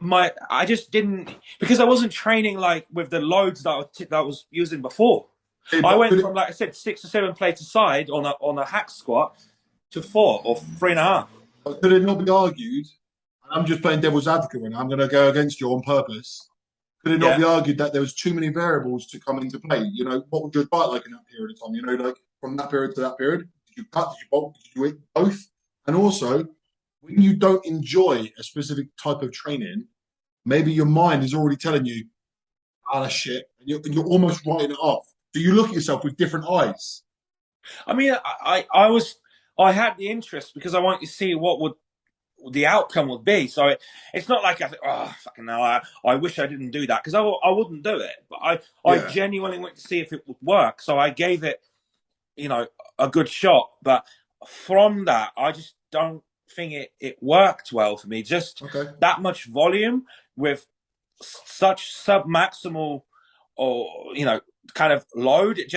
I just didn't, because I wasn't training like with the loads that I was using before. Hey, I but went from, like I said, 6 or 7 plates a side on a hack squat to 4 or 3.5. could it not be argued? And I'm just playing devil's advocate, and I'm going to go against you on purpose. Could it not Yeah. be argued that there was too many variables to come into play? You know, what would your diet like in that period of time? You know, like from that period to that period, did you cut? Did you bulk? Did you eat both? And also, when you don't enjoy a specific type of training, maybe your mind is already telling you, "Ah, that's shit," and you're almost writing it off. Do you look at yourself with different eyes? I mean, I had the interest because I wanted to see what would the outcome would be. So it's not like I think, oh, fucking hell, I wish I didn't do that, because I wouldn't do it. But I Yeah. genuinely wanted to see if it would work. So I gave it, you know, a good shot. But from that, I just don't think it worked well for me. Just Okay. that much volume with such sub maximal, or, you know, kind of load, it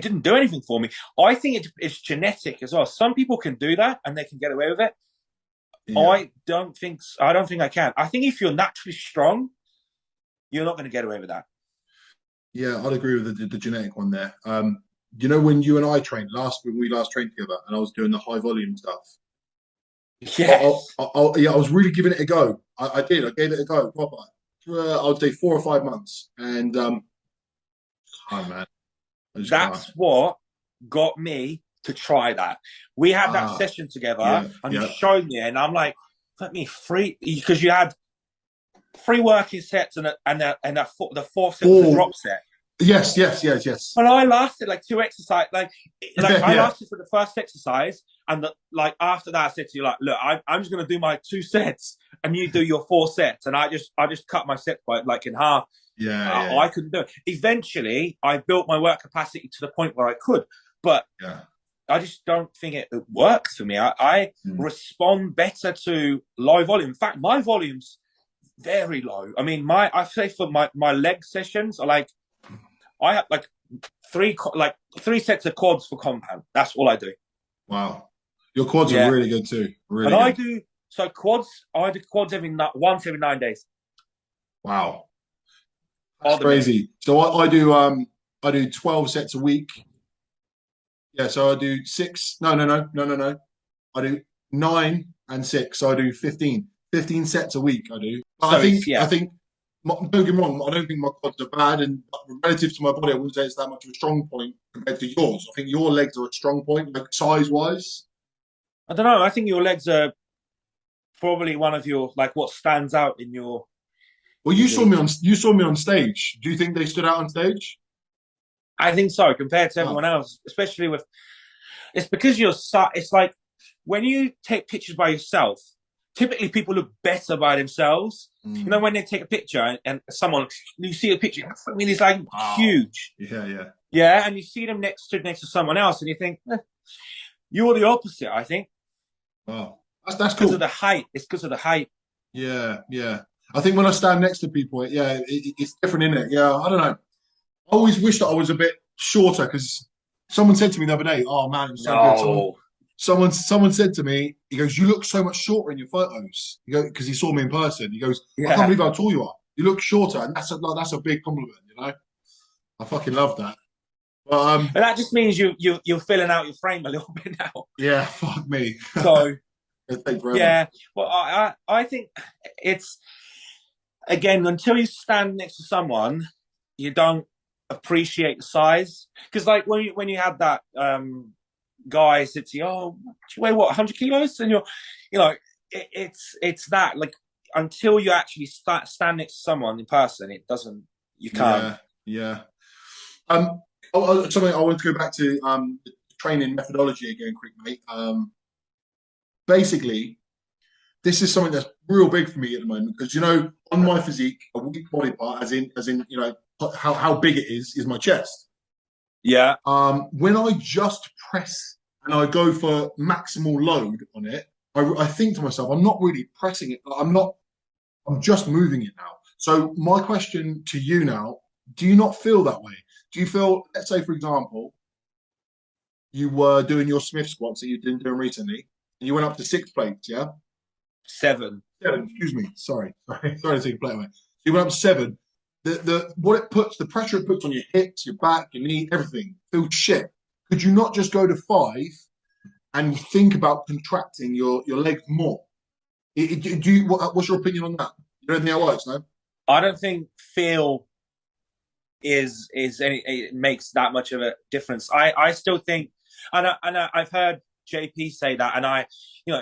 didn't do anything for me. I think it's genetic as well. Some people can do that and they can get away with it. Yeah. I don't think I can. I think if you're naturally strong, you're not going to get away with that. Yeah, I'd agree with the genetic one there. You know, when you and I trained when we last trained together, and I was doing the high volume stuff. Yes. Yeah, I was really giving it a go. I did. I gave it a go proper. I would say 4 or 5 months, and oh man, I just can't. That's what got me to try that. We had that Ah, session together yeah, and you yeah. showed me, and I'm like, let me free, because you had 3 working sets the fourth set was a Four. drop set. Yes, yes, yes, yes. But I lasted like 2 exercise, like I Yeah, lasted for the first exercise, and like after that, I said to you, like, look, I'm just gonna do my 2 sets, and you do your 4 sets, and I just cut my set by like in half. yeah, I couldn't do it. Eventually, I built my work capacity to the point where I could, but yeah. I just don't think it works for me. I Mm. respond better to low volume. In fact, my volume's very low. I mean, I say for my leg sessions are like, I have like three sets of quads for compound. That's all I do. Wow, your quads are Yeah, really good too. and Really good. I do quads once every 9 days. Wow, that's Are the minimum. crazy. So I do 12 sets a week. Yeah, so I do six. No, no, no, no, no, no. I do 9 and 6. So I do 15. 15 sets a week. I do. But So it's I yeah. think, don't get me wrong. I don't think my quads are bad, and relative to my body, I wouldn't say it's that much of a strong point compared to yours. I think your legs are a strong point, like size wise. I don't know. I think your legs are probably one of your, like, what stands out in your Well, physique. you saw me on stage. Do you think they stood out on stage? I think so, compared to Oh, everyone else, especially with, it's because it's like when you take pictures by yourself, typically people look better by themselves. You know, mm, when they take a picture and someone, you see a picture, I mean, it's like wow. huge. Yeah, yeah, Yeah. And you see them next to someone else and you think, you're the opposite, I think, wow. That's because of cool. the height. It's because of the height. Yeah, yeah. I think when I stand next to people, yeah, it's different, isn't it? Yeah, I don't know. I always wish that I was a bit shorter because someone said to me the other day, "Oh man, it was so good." No. Someone said to me, he goes, "You look so much shorter in your photos." He goes, because he saw me in person. He goes, "I can't Yeah. believe how tall you are. You look shorter," and that's a big compliment, you know. I fucking love that. But And that just means you're filling out your frame a little bit now. yeah, fuck me. So It'll take forever. yeah, well, I think it's, again, until you stand next to someone, you don't appreciate the size. Because like when you had that guy said to you, "Oh, do you weigh what, 100 kilos?" And you know, it's that, like, until you actually stand next to someone in person, it doesn't. You can't. Yeah, yeah. Something I want to go back to the training methodology again, quick, mate. Basically, this is something that's real big for me at the moment because you know, on my physique, a weak body part, as in, you know, how big it is my chest. Yeah. When I just press and I go for maximal load on it, I think to myself, I'm not really pressing it. I'm not. I'm just moving it now. So my question to you now: do you not feel that way? Do you feel, let's say, for example, you were doing your Smith squats that you've been doing recently, and you went up to 6 plates, yeah? 7. 7, excuse me. Sorry to take a plate away. So you went up 7. What it puts, the pressure it puts on your hips, your back, your knee, everything feels shit. Could you not just go to 5 and think about contracting your legs more? What's your opinion on that? You don't think that works, no? I don't think feel is any, it makes that much of a difference. I still think, I've heard JP say that, and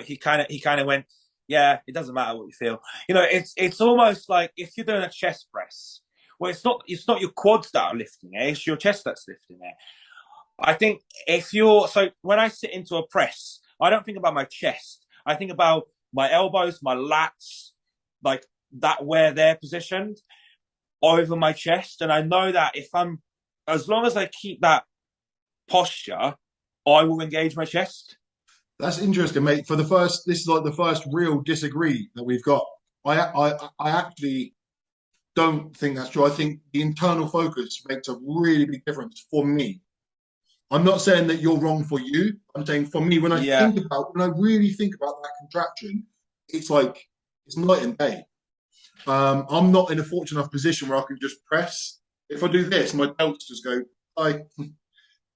he kind of went, yeah, it doesn't matter what you feel. It's almost like if you're doing a chest press, well, it's not your quads that are lifting it, it's your chest that's lifting it. I think so when I sit into a press, I don't think about my chest. I think about my elbows, my lats, like that, where they're positioned over my chest. And I know that as long as I keep that posture, I will engage my chest. That's interesting, mate. This is like the first real disagree that we've got. I actually don't think that's true. I think the internal focus makes a really big difference for me. I'm not saying that you're wrong for you. I'm saying for me, when I really think about that contraction, it's night and day. I'm not in a fortunate enough position where I can just press. If I do this, my delts just go, hi.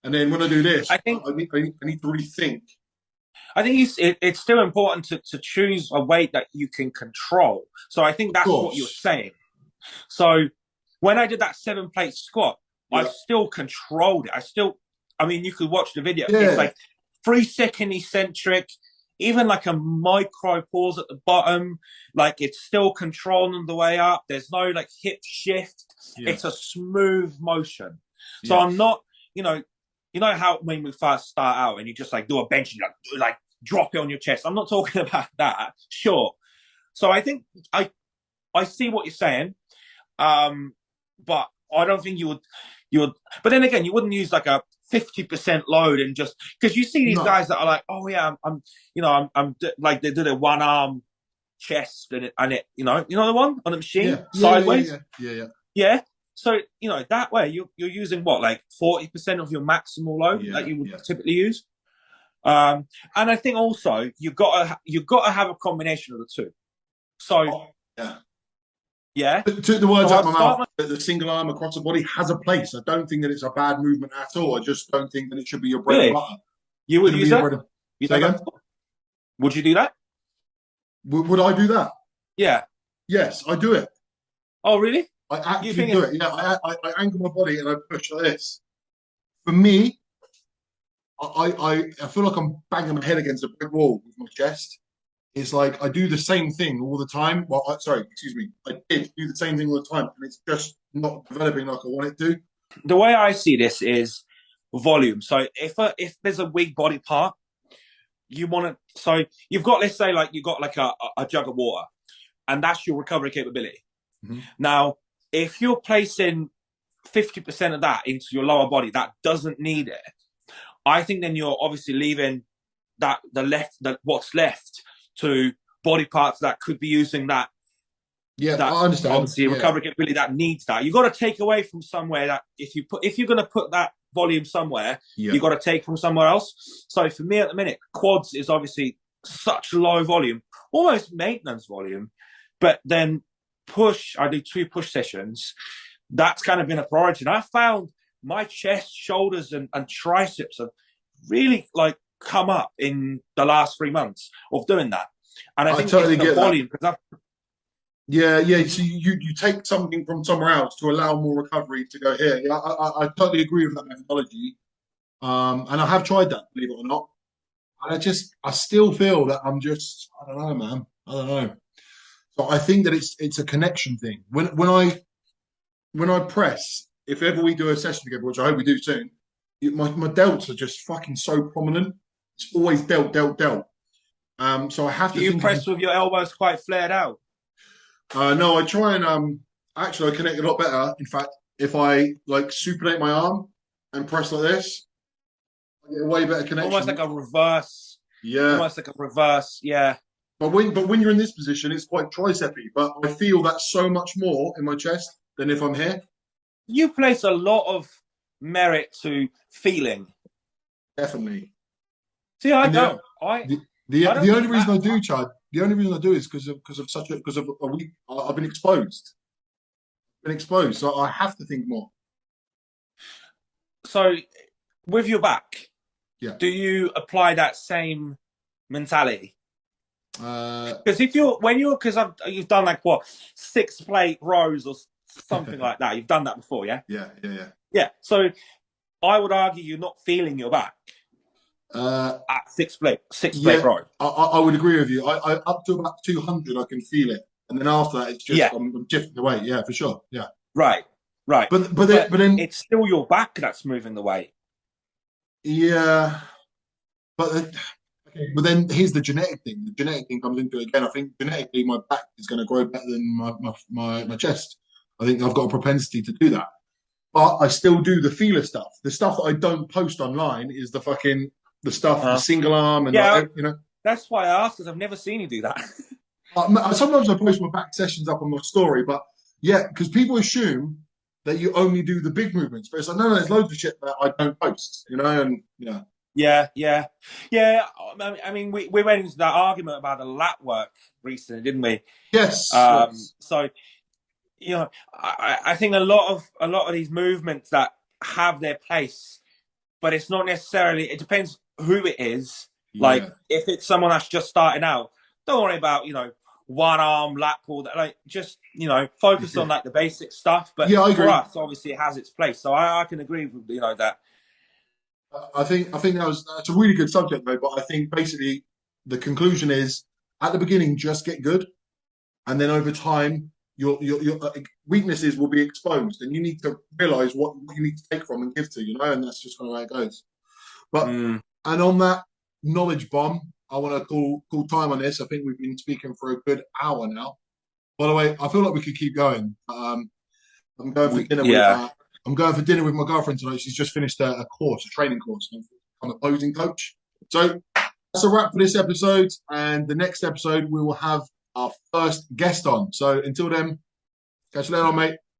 And then when I do this, I need to really think. I think it's still important to choose a weight that you can control. So I think that's what you're saying. So when I did that 7-plate squat, I still controlled it. You could watch the video. Yeah. It's like 3-second eccentric, even like a micro pause at the bottom. Like it's still controlling the way up. There's no like hip shift. Yeah. It's a smooth motion. So I'm not, you know how when we first start out and you just like do a bench and you like drop it on your chest. I'm not talking about that. Sure. So I think I see what you're saying. But I don't think you would, but then again, you wouldn't use like a 50% load and just, because you see these guys that are like, oh yeah, I'm like they do their one arm chest and it the one on the machine sideways. Yeah. So, that way you're using what, like 40% of your maximal load that you would typically use. And I think also you've got to have a combination of the two. So, yeah. Took the words out of my mouth. The single arm across the body has a place. I don't think that it's a bad movement at all. I just don't think that it should be your bread and butter. You would use that? Would you do that? Would I do that? Yeah. Yes, I do it. Oh, really? I actually do it. Yeah, I angle my body and I push like this. For me, I feel like I'm banging my head against a brick wall with my chest. It's like I do the same thing all the time. Well, excuse me. I did do the same thing all the time, and it's just not developing like I want it to. The way I see this is volume. So if there's a weak body part, you want to. So you've got, let's say, like you've got like a jug of water, and that's your recovery capability. Mm-hmm. Now, if you're placing 50% of that into your lower body that doesn't need it, I think then you're obviously leaving what's left to body parts that could be using that. Yeah, I understand. Obviously, recovery capability that needs that. You've got to take away from somewhere that if you're going to put that volume somewhere, you've got to take from somewhere else. So for me at the minute, quads is obviously such low volume, almost maintenance volume. But then I do 2 push sessions. That's kind of been a priority. And I found my chest, shoulders, and triceps have really like come up in the last 3 months of doing that. And I think totally get volume, that. Yeah. So you take something from somewhere else to allow more recovery to go here. Yeah, I totally agree with that methodology. And I have tried that, believe it or not. And I still feel that I don't know, man. I don't know. So I think that it's a connection thing. When I press, if ever we do a session together, which I hope we do soon, my delts are just fucking so prominent. It's always delt. So I have to. Do you press with your elbows quite flared out? No, I try and actually I connect a lot better. In fact, if I like supinate my arm and press like this, I get a way better connection. Almost like a reverse. Yeah. Almost like a reverse. Yeah. But when you're in this position, it's quite tricepy. But I feel that so much more in my chest than if I'm here. You place a lot of merit to feeling. Definitely. See, I don't. The only reason I do, Chad, the only reason I do is because of a week. I've been exposed. Been exposed, so I have to think more. So with your back, Yeah. do you apply that same mentality? Uh, Because because you've done like what 6 plate rows or something like that. You've done that before, yeah. yeah. Yeah. So I would argue you're not feeling your back at six plate Yeah, row. I would agree with you. I up to about 200, I can feel it, and then after that, it's just Yeah. I'm shifting the weight. Yeah, for sure. Yeah, Right. Right. but then it's still your back that's moving the weight. yeah, but then, okay, but then here's the genetic thing. The genetic thing comes into it again. I think genetically, my back is going to grow better than my chest. I think I've got a propensity to do that. But I still do the feeler stuff. The stuff that I don't post online is the stuff, the single arm, and Yeah. like, you know. That's why I asked, because I've never seen you do that. Sometimes I post my back sessions up on my story, but yeah, because people assume that you only do the big movements, but it's like no, there's loads of shit that I don't post, you know, and yeah. Yeah. I mean, we went into that argument about the lat work recently, didn't we? Yes. So I think a lot of these movements that have their place, but it's not necessarily. It depends who it is. Like Yeah. if it's someone that's just starting out, don't worry about one arm lat pull. Like just focus on like the basic stuff. But Yeah, I for agree. us, obviously, it has its place. So I can agree with that. I think that's a really good subject though, but I think basically the conclusion is at the beginning just get good, and then over time your weaknesses will be exposed, and you need to realize what you need to take from and give to, and that's just kind of how it goes. But and on that knowledge bomb, I want to call time on this. I think we've been speaking for a good hour now. By the way, I feel like we could keep going. I'm going for dinner with I'm going for dinner with my girlfriend tonight. She's just finished a training course. I'm a posing coach. So that's a wrap for this episode. And the next episode we will have our first guest on. So until then, catch you later on, mate.